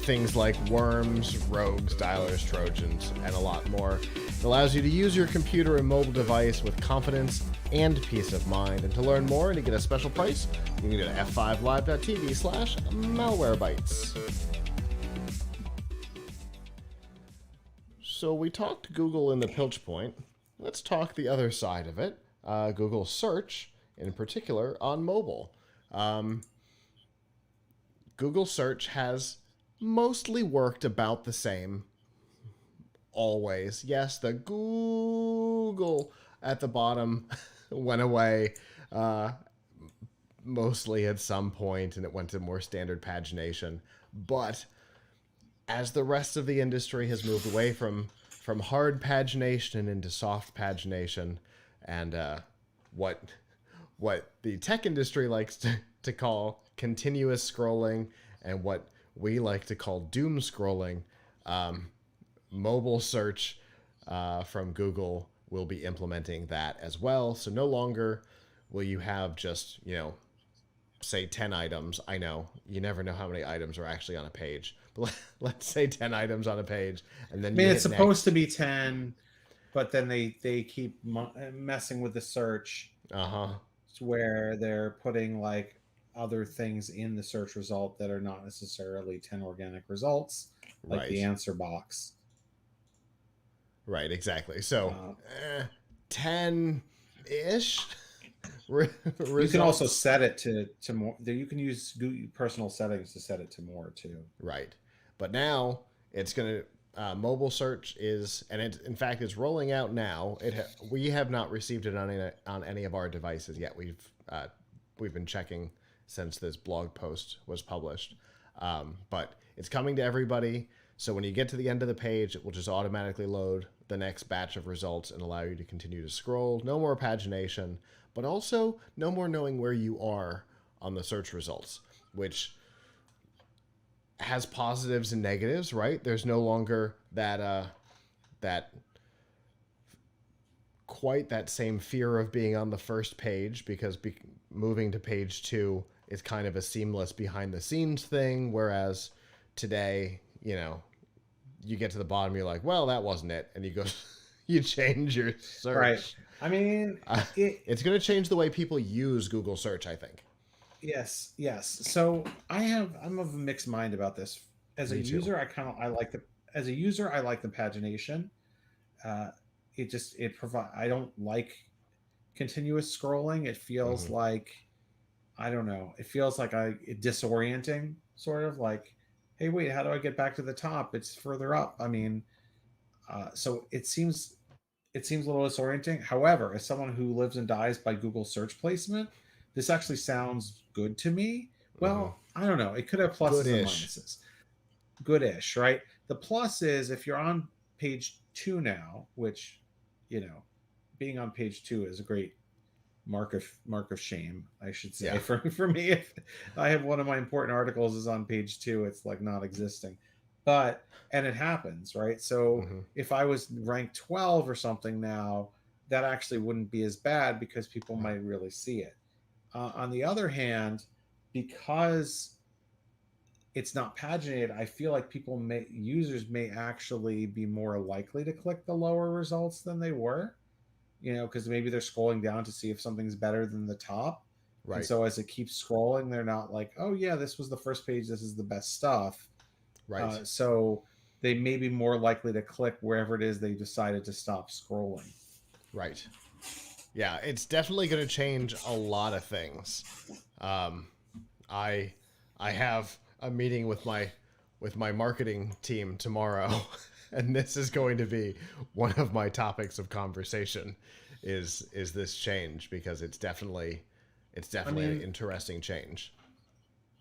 things like worms, rogues, dialers, trojans, and a lot more. It allows you to use your computer and mobile device with confidence and peace of mind. And to learn more and to get a special price, you can go to f5live.tv/malwarebytes. So we talked Google in the Piltch point. Let's talk the other side of it. Google search, in particular, on mobile. Google search has mostly worked about the same always. Yes, the Google at the bottom went away mostly at some point, and it went to more standard pagination. But as the rest of the industry has moved away from hard pagination into soft pagination, and what the tech industry likes to call continuous scrolling, and what we like to call doom scrolling, mobile search from Google will be implementing that as well. So no longer will you have just, say 10 items. I know you never know how many items are actually on a page, but let's say 10 items on a page, and then it's supposed to be 10, but then they keep messing with the search. Where they're putting like other things in the search result that are not necessarily 10 organic results, like the answer box. Right, exactly. So 10-ish. You can also set it to more. You can use personal settings to set it to more too. Right, but now it's going to mobile search is, and in fact it's rolling out now. We have not received it on any of our devices yet. We've been checking since this blog post was published. But it's coming to everybody. So when you get to the end of the page, it will just automatically load the next batch of results and allow you to continue to scroll. No more pagination, but also no more knowing where you are on the search results, which has positives and negatives, right? There's no longer that quite that same fear of being on the first page, because moving to page 2 is kind of a seamless behind the scenes thing, whereas today, you get to the bottom, you're like, well, that wasn't it, and you go you change your search. Right. I mean, it's going to change the way people use Google search, I think. Yes. So I'm of a mixed mind about this. As a user, I like the pagination. I don't like continuous scrolling. It feels like, I don't know. It feels like disorienting, sort of like, hey, wait, how do I get back to the top? It's further up. I mean, so it seems a little disorienting. However, as someone who lives and dies by Google search placement, this actually sounds good to me. Well, I don't know. It could have pluses and minuses. Goodish, right? The plus is if you're on page 2 now, which, being on page 2 is a great mark of shame, I should say. For me, if I have one of my important articles is on page 2, it's like not existing. And it happens, right? So if I was ranked 12 or something now, that actually wouldn't be as bad because people might really see it. On the other hand, because it's not paginated, I feel like users may actually be more likely to click the lower results than they were, because maybe they're scrolling down to see if something's better than the top. Right. And so as it keeps scrolling, they're not like, oh yeah, this was the first page, this is the best stuff. Right. So they may be more likely to click wherever it is they decided to stop scrolling. Right. Yeah, it's definitely going to change a lot of things. I have a meeting with my marketing team tomorrow, and this is going to be one of my topics of conversation. Is this change, because it's definitely an interesting change.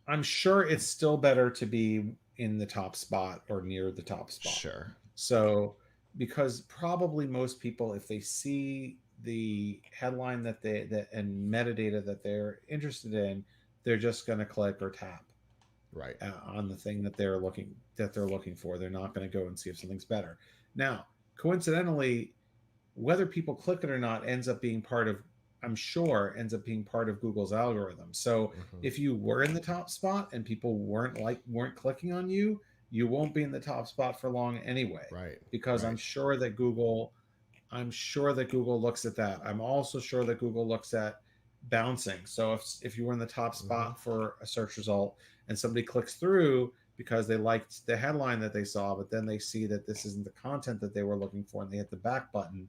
I'm sure it's still better to be in the top spot or near the top spot. Sure. So, because probably most people, if they see the headline and metadata that they're interested in, they're just going to click or tap on the thing that they're looking for. They're not going to go and see if something's better. Now, coincidentally, whether people click it or not ends up being part of Google's algorithm. So if you were in the top spot and people weren't clicking on you, you won't be in the top spot for long anyway. Right. Because I'm sure that Google looks at that. I'm also sure that Google looks at bouncing. So if you were in the top spot for a search result and somebody clicks through because they liked the headline that they saw, but then they see that this isn't the content that they were looking for and they hit the back button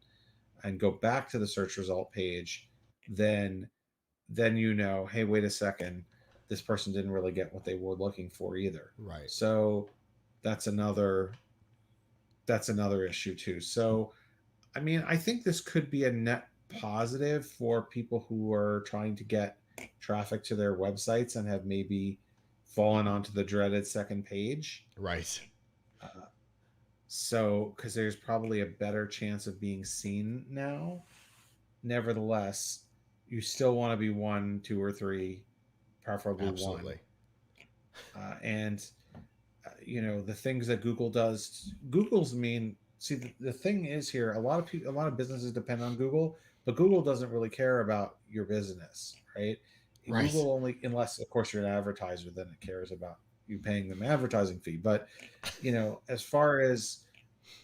and go back to the search result page, then hey, wait a second, this person didn't really get what they were looking for either. Right. So that's another issue too. So I think this could be a net positive for people who are trying to get traffic to their websites and have maybe fallen onto the dreaded second page. Right. So, because there's probably a better chance of being seen now. Nevertheless, you still want to be 1, 2, or 3, preferably Absolutely. 1. And the things that Google does. The thing is here, a lot of businesses depend on Google, but Google doesn't really care about your business, right? Google only, unless of course you're an advertiser, then it cares about you paying them advertising fee. But as far as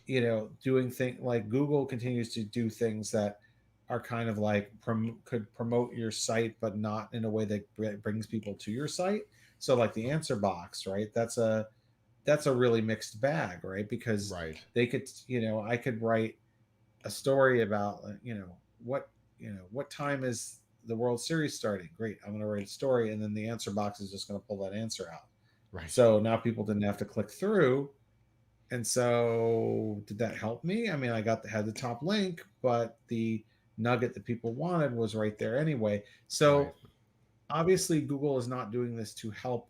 doing things like Google continues to do things that are kind of like could promote your site, but not in a way that brings people to your site. So like the answer box, right? That's a really mixed bag, right? Because they could, I could write a story about, what time is the World Series starting? Great. I'm going to write a story. And then the answer box is just going to pull that answer out. Right. So now people didn't have to click through. And so did that help me? I mean, I had the top link, but the nugget that people wanted was right there anyway. So obviously Google is not doing this to help,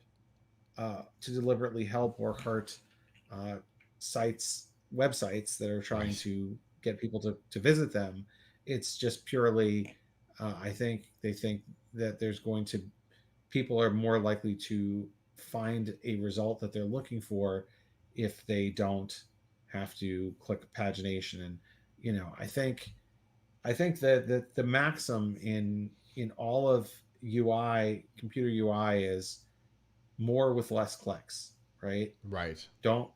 to deliberately help or hurt uh, websites that are trying Right. to get people to visit them. It's just purely, I think they think that there's going to, people are more likely to find a result that they're looking for if they don't have to click pagination. And I think that the maxim in all of UI, computer UI, is more with less clicks, right? Right. Don't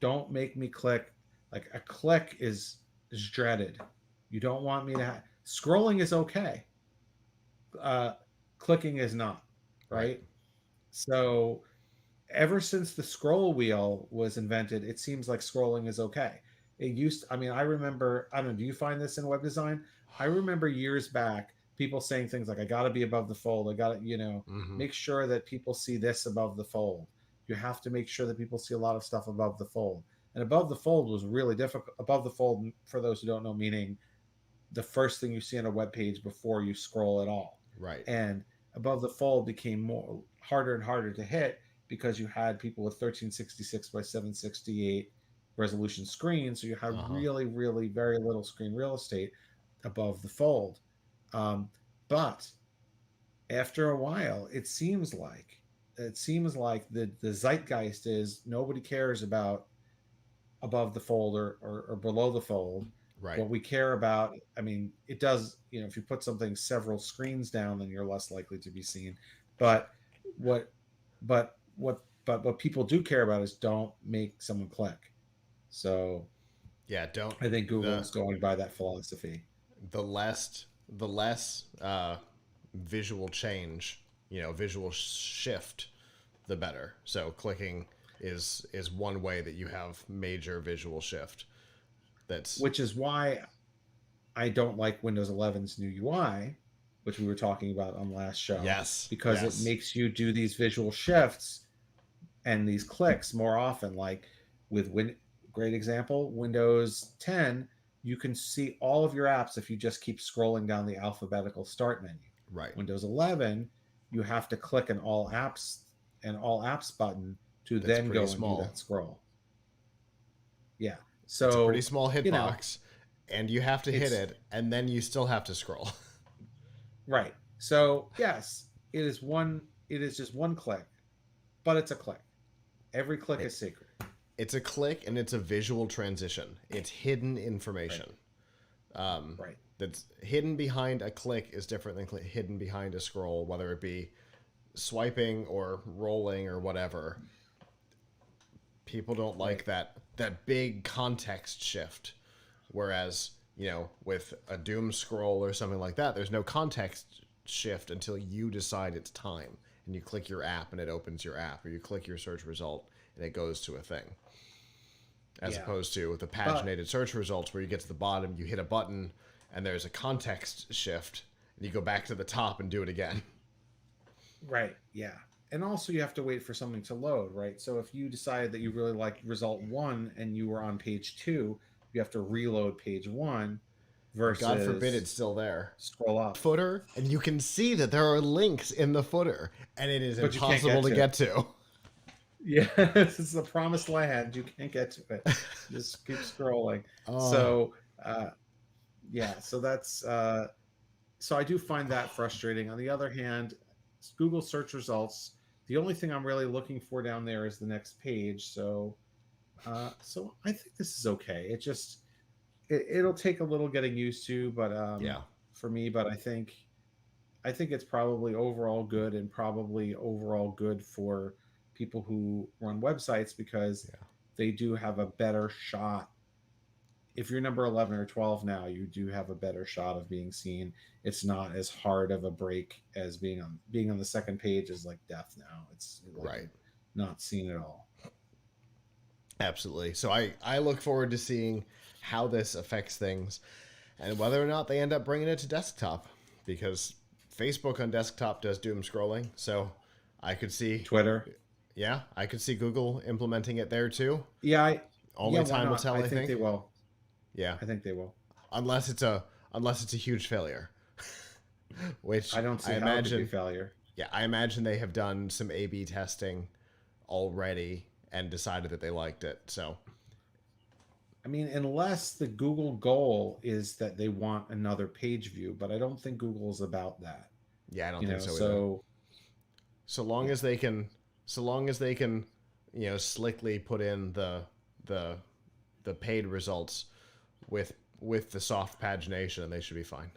don't make me click. Like, a click is dreaded. You don't want me to scrolling is okay. Uh, Clicking is not, Right. right? So ever since the scroll wheel was invented, it seems like scrolling is okay. It used, I mean, I remember, I don't know, do you find this in web design? I remember years back people saying things like, I got to be above the fold. I got to, Mm-hmm. make sure that people see this above the fold. You have to make sure that people see a lot of stuff above the fold. And above the fold was really difficult. Above the fold, for those who don't know, meaning the first thing you see on a web page before you scroll at all. Right. And above the fold became more harder and harder to hit because you had people with 1366 by 768 resolution screens. So you had Uh-huh. really, really very little screen real estate above the fold. Um, but after a while, it seems like the zeitgeist is nobody cares about above the fold or below the fold. Right. What we care about, I mean, it does, if you put something several screens down, then you're less likely to be seen. But what, what people do care about is don't make someone click. So Yeah, don't I think the Google's going by that philosophy. the less visual change, visual shift, the better. So clicking is one way that you have major visual shift. That's Which is why I don't like Windows 11's new UI, which we were talking about on the last show, yes, because it yes. makes you do these visual shifts and these clicks more often. Like with great example, Windows 10, you can see all of your apps if you just keep scrolling down the alphabetical start menu. Right. Windows 11, you have to click an all apps button to That's then pretty go and do small. that scroll. Yeah. It's a pretty So, small you know, hitbox, and you have to hit it's it, and then you still have to scroll. right. So, yes, it is just one click, but it's a click. Every click it, is sacred. it's a click, and it's a visual transition. It's hidden Right. information. Um, Right. that's hidden behind a click is different than hidden behind a scroll, whether it be swiping or rolling or whatever. People don't Right. like that big context shift. Whereas, with a doom scroll or something like that, there's no context shift until you decide it's time. And you click your app and it opens your app, or you click your search result and it goes to a thing. As Yeah. opposed to with the But paginated search results where you get to the bottom, you hit a button and there's a context shift and you go back to the top and do it again. right. Yeah. And also you have to wait for something to load, right? So if you decided that you really like result 1 and you were on page 2, you have to reload page 1 And God forbid versus it's still there. scroll up. Footer, and you can see that there are links in the footer, and it is But you can't impossible get to to it. get to. Yeah, it's the promised land. You can't get to it. Just keep scrolling. Oh, So, uh, yeah, so I do find that frustrating. On the other hand, Google search results, the only thing I'm really looking for down there is the next page. So I think this is okay. It'll take a little getting used to, but yeah, for me, but I think it's probably overall good, and probably overall good for people who run websites, because yeah. they do have a better shot. If you're number 11 or 12 now, you do have a better shot of being seen. It's not as hard of a break as being on the second page is like death now. It's like Right. not seen at all. Absolutely. So I look forward to seeing how this affects things and whether or not they end up bringing it to desktop, because Facebook on desktop does doom scrolling. So I could see, Twitter. yeah, I could see Google implementing it there too. Yeah, Only why time will not? tell, I I think they think. will. Yeah. I think they will. Unless it's a huge failure, which I don't I see how it could be a imagine. failure. Yeah, I imagine they have done some A/B testing already and decided that they liked it. So, I mean, unless the Google goal is that they want another page view, but I don't think Google's about that. yeah, I don't You think know, so either. so So long yeah. as they can, so long as they can, slickly put in the the paid results with the soft pagination, they should be fine.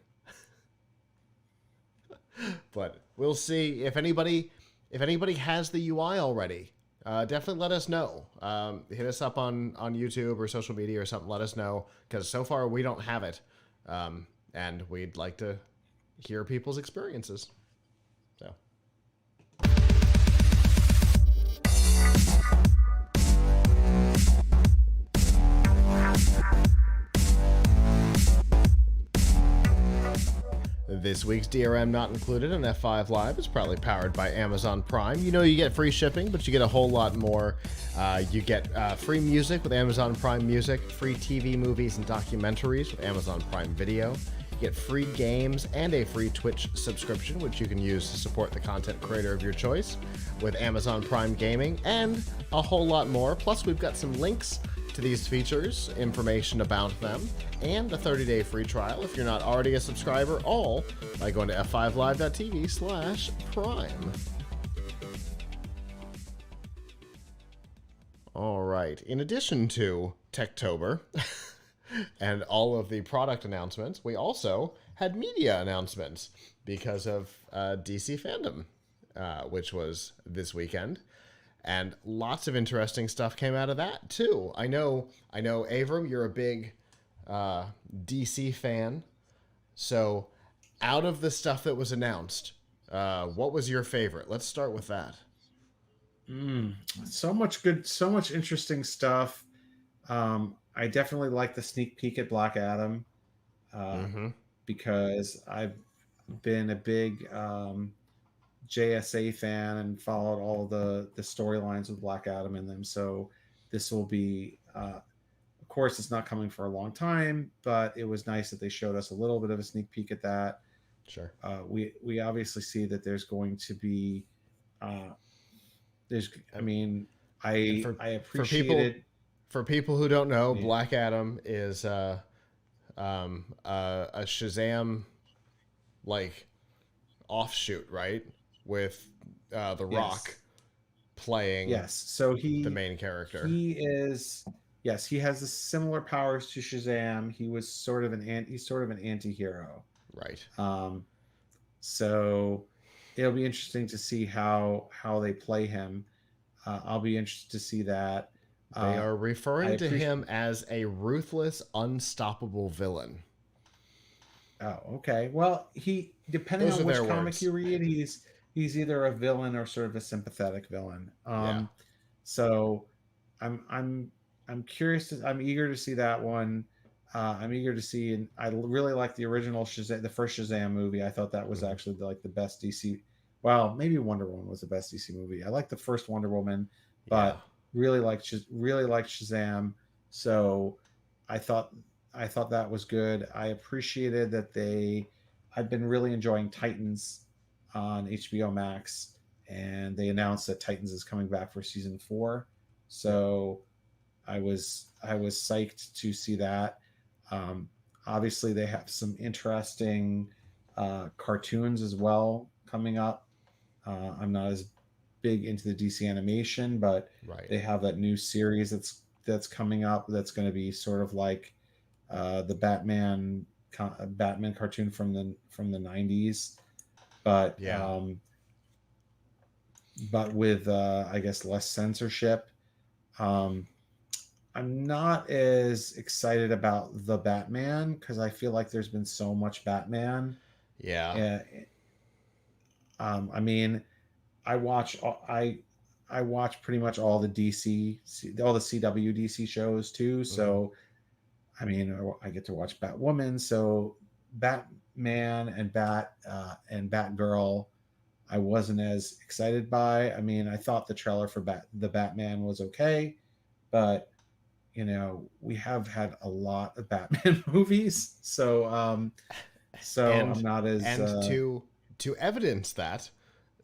But we'll see if anybody has the UI already. Definitely let us know. Hit us up on YouTube or social media or something. Let us know, because so far we don't have it, and we'd like to hear people's experiences. So. This week's DRM Not Included on F5 Live is proudly powered by Amazon Prime. You get free shipping, but you get a whole lot more. You get free music with Amazon Prime Music, free TV, movies, and documentaries with Amazon Prime Video. You get free games and a free Twitch subscription, which you can use to support the content creator of your choice with Amazon Prime Gaming, and a whole lot more. Plus, we've got some links to these features, information about them, and a 30-day free trial if you're not already a subscriber, all by going to f5live.tv/prime. All right. In addition to Techtober and all of the product announcements, we also had media announcements because of DC Fandom, which was this weekend. And lots of interesting stuff came out of that too. I know, Avram, you're a big DC fan. So, out of the stuff that was announced, what was your favorite? Let's start with that. So much interesting stuff. I definitely like the sneak peek at Black Adam, because I've been a big JSA fan and followed all the storylines with Black Adam in them. So this will be, of course, it's not coming for a long time, but it was nice that they showed us a little bit of a sneak peek at that. Sure. We obviously see that there's going to be, I appreciated. For people who don't know, Black Adam is a Shazam like offshoot, right? With The Rock playing the main character. He has the similar powers to Shazam. He was sort of he's sort of an anti-hero. Right. So it'll be interesting to see how they play him. I'll be interested to see that. They are referring to him as a ruthless, unstoppable villain. Oh, okay. Well, depending on which comic you read, he's either a villain or sort of a sympathetic villain. So I'm curious. I'm eager to see that one. I'm eager to see, and I really like the original Shazam, the first Shazam movie. I thought that was actually like the best DC. Well, maybe Wonder Woman was the best DC movie. I like the first Wonder Woman, but really liked Shazam. So I thought that was good. I appreciated that I've been really enjoying Titans on HBO Max, and they announced that Titans is coming back for season 4. So I was psyched to see that. Obviously, they have some interesting cartoons as well coming up. I'm not as big into the DC animation, but they have that new series that's coming up that's going to be sort of like the Batman cartoon from the 90s, but with I guess less censorship. I'm not as excited about the Batman because I feel like there's been so much Batman. I mean, I watch pretty much all the CW DC shows too. So, I mean, I get to watch Batwoman. So, Batman and Batgirl, I wasn't as excited by. I mean, I thought the trailer for the Batman was okay, but we have had a lot of Batman movies, so I'm not as to evidence that,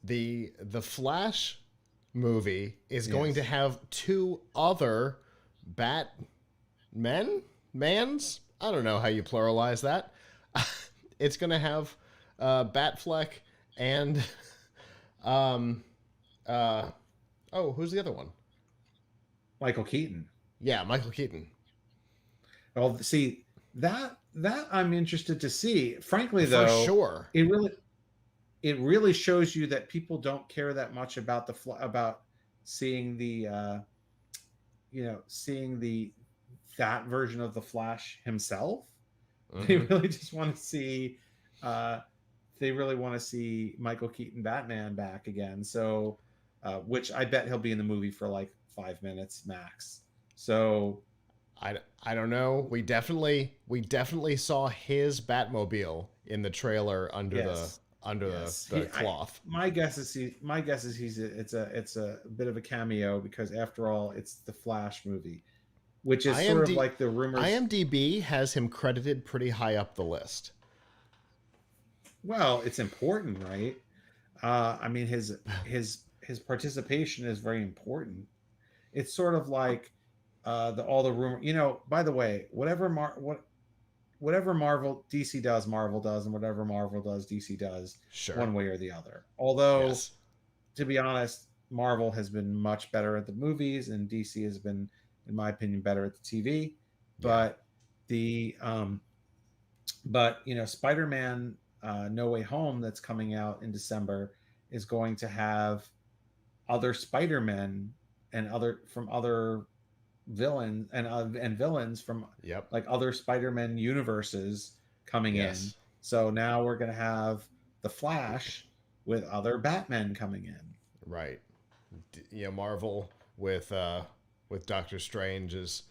the Flash movie is going to Yes. have two other Batmans. I don't know how you pluralize that. It's going to have Batfleck and um uh oh, who's the other one? Michael Keaton. Yeah, Michael Keaton. Well, see that I'm interested to see. Frankly, For though, sure. it really shows you that people don't care that much about about seeing seeing that version of the Flash himself. They Hmm. really just want to see uh they really want to see Michael Keaton Batman back again. So which I bet he'll be in the movie for like 5 minutes max. So I don't know. We definitely saw his Batmobile in the trailer under the yes, under the, yes. the cloth. My guess is it's a bit of a cameo because after all, it's the Flash movie, which is sort of IMD, like the rumors. IMDb has him credited pretty high up the list. Well, it's important, right? I mean, his participation is very important. It's sort of like the all the rumor. By the way, whatever Marvel DC does, Marvel does, and whatever Marvel does, DC does, Sure. one way or the other. Although, Yes. to be honest, Marvel has been much better at the movies, and DC has been, in my opinion, better at the TV. Yeah. But the Spider-Man No Way Home that's coming out in December is going to have other Spider-Men and other villains from Yep. like other Spider-Man universes coming in. Yes. So now we're going to have the Flash with other Batmen coming in. Right. Marvel with Doctor Strange is,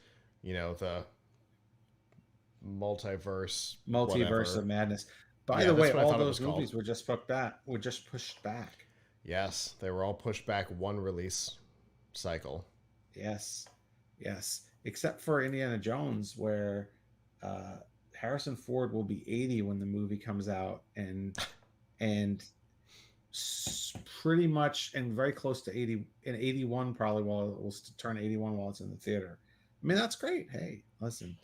the multiverse Multiverse whatever. of Madness. By Yeah, the that's way, what I all thought it was those called. movies were just pushed back. Were just pushed back. Yes, they were all pushed back one release cycle. Yes, yes. Except for Indiana Jones, where uh, Harrison Ford will be 80 when the movie comes out, and pretty much and very close to 80 and 81 probably while it will turn 81 while it's in the theater. I mean, that's great. Hey, listen,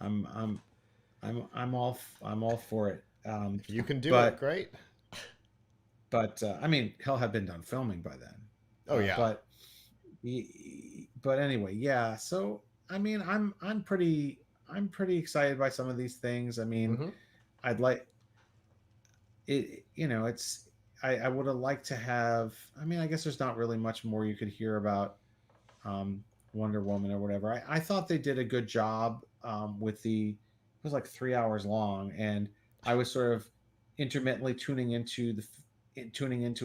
I'm I'm I'm all for it. If you can do it, But great. I mean, he'll have been done filming by then. Oh yeah. But anyway, yeah. So I mean, I'm pretty excited by some of these things. I mean, Hmm. I'd like it. I would have liked to have. I mean, I guess there's not really much more you could hear about um, Wonder Woman or whatever. I thought they did a good job with the. It was like 3 hours long, and I was sort of intermittently tuning into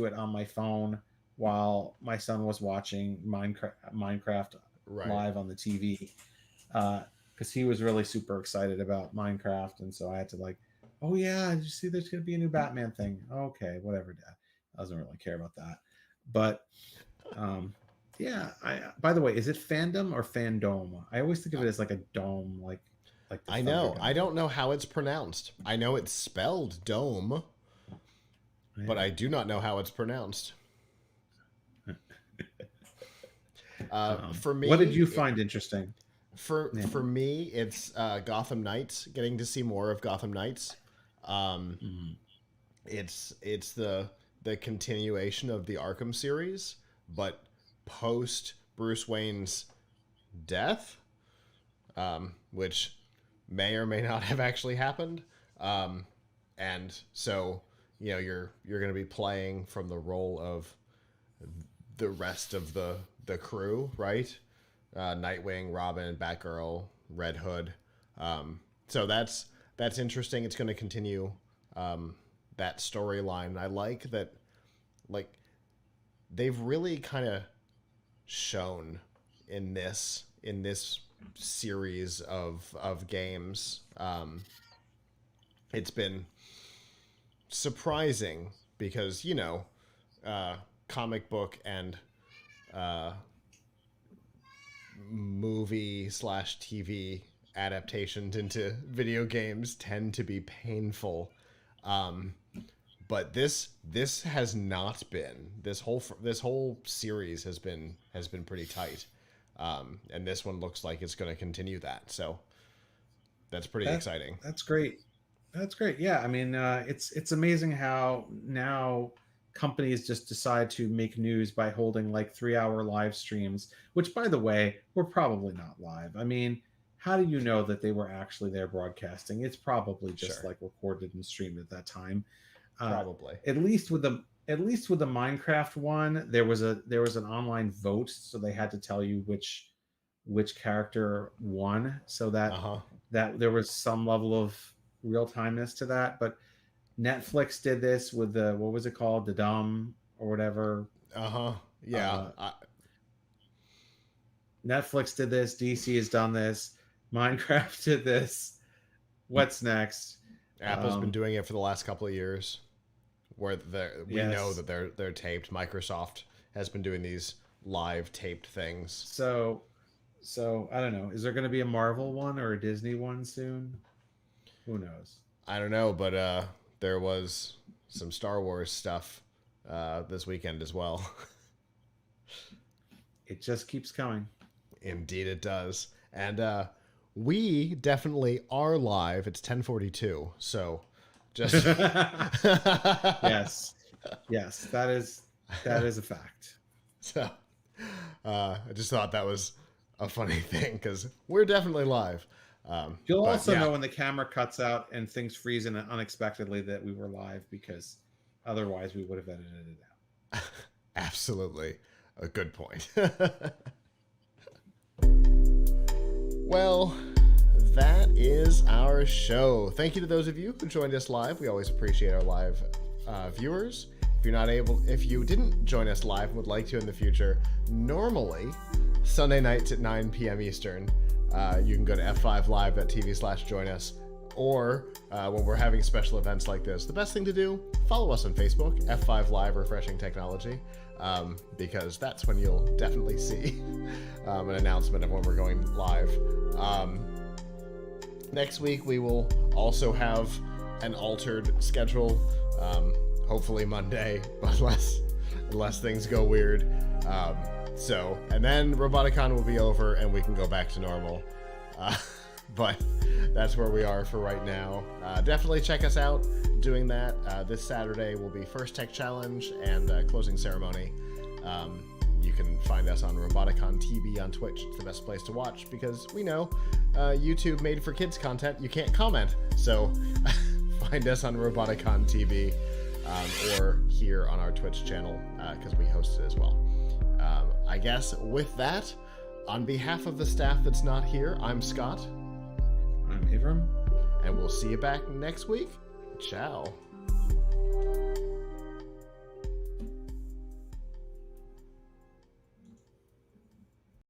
it on my phone while my son was watching Minecraft Right. live on the TV because he was really super excited about Minecraft, and so I had to like, oh yeah, did you see there's going to be a new Batman thing? Okay, whatever, Dad. I doesn't really care about that, but um, yeah. By the way, is it fandom or fandom? I always think of it as like a dome, like the I know. I Thunderdome. don't know how it's pronounced. I know it's spelled dome, but I Yeah. do not know how it's pronounced. For What did me, you find interesting? Yeah. for me, it's Gotham Knights. Getting to see more of Gotham Knights. Um, Mhm. it's the continuation of the Arkham series, but post Bruce Wayne's death, which may or may not have actually happened. Um, and so you're going to be playing from the role of the rest of the crew, right? Nightwing, Robin, Batgirl, Red Hood. So that's interesting. It's going to continue that storyline. I like that. Like they've really kind of shown in this series of games. It's been surprising because comic book and uh, movie slash TV adaptations into video games tend to be painful. Um, But this has not been. This whole series has been pretty tight, and this one looks like it's going to continue that. So that's pretty exciting. That's great. That's great. Yeah, I mean, it's amazing how now companies just decide to make news by holding like 3-hour live streams, which, by the way, were probably not live. I mean, how do you know that they were actually there broadcasting? It's probably just like recorded and streamed at that time. Probably. At least with the Minecraft one, there was an online vote, so they had to tell you which character won, so that that there was some level of real timeness to that. But Netflix did this with the, what was it called, the Dumb or whatever. Yeah. Netflix did this. DC has done this. Minecraft did this. What's next? Apple's been doing it for the last couple of years, where we know that they're taped. Microsoft has been doing these live taped things. So I don't know. Is there going to be a Marvel one or a Disney one soon? Who knows? I don't know, but there was some Star Wars stuff this weekend as well. It just keeps coming. Indeed it does. And we definitely are live. It's 10:42, so just yes, that is a fact. So I just thought that was a funny thing, because we're definitely live. You'll also know when the camera cuts out and things freeze in unexpectedly that we were live, because otherwise we would have edited it out. Absolutely. A good point. Well, that is our show. Thank you to those of you who joined us live. We always appreciate our live viewers. If you didn't join us live and would like to in the future, normally Sunday nights at 9 p.m. Eastern, you can go to f5live.tv/join us, or when we're having special events like this, the best thing to do, follow us on Facebook, F5 Live Refreshing Technology, because that's when you'll definitely see an announcement of when we're going live. Next week we will also have an altered schedule, hopefully Monday, but unless things go weird. And then Roboticon will be over and we can go back to normal. But that's where we are for right now. Definitely check us out doing that. This Saturday will be First Tech Challenge and closing ceremony. You can find us on Roboticon TV on Twitch. It's the best place to watch, because we know YouTube made for kids content. You can't comment. So find us on Roboticon TV or here on our Twitch channel, because we host it as well. I guess with that, on behalf of the staff that's not here, I'm Scott. I'm Avram. And we'll see you back next week. Ciao.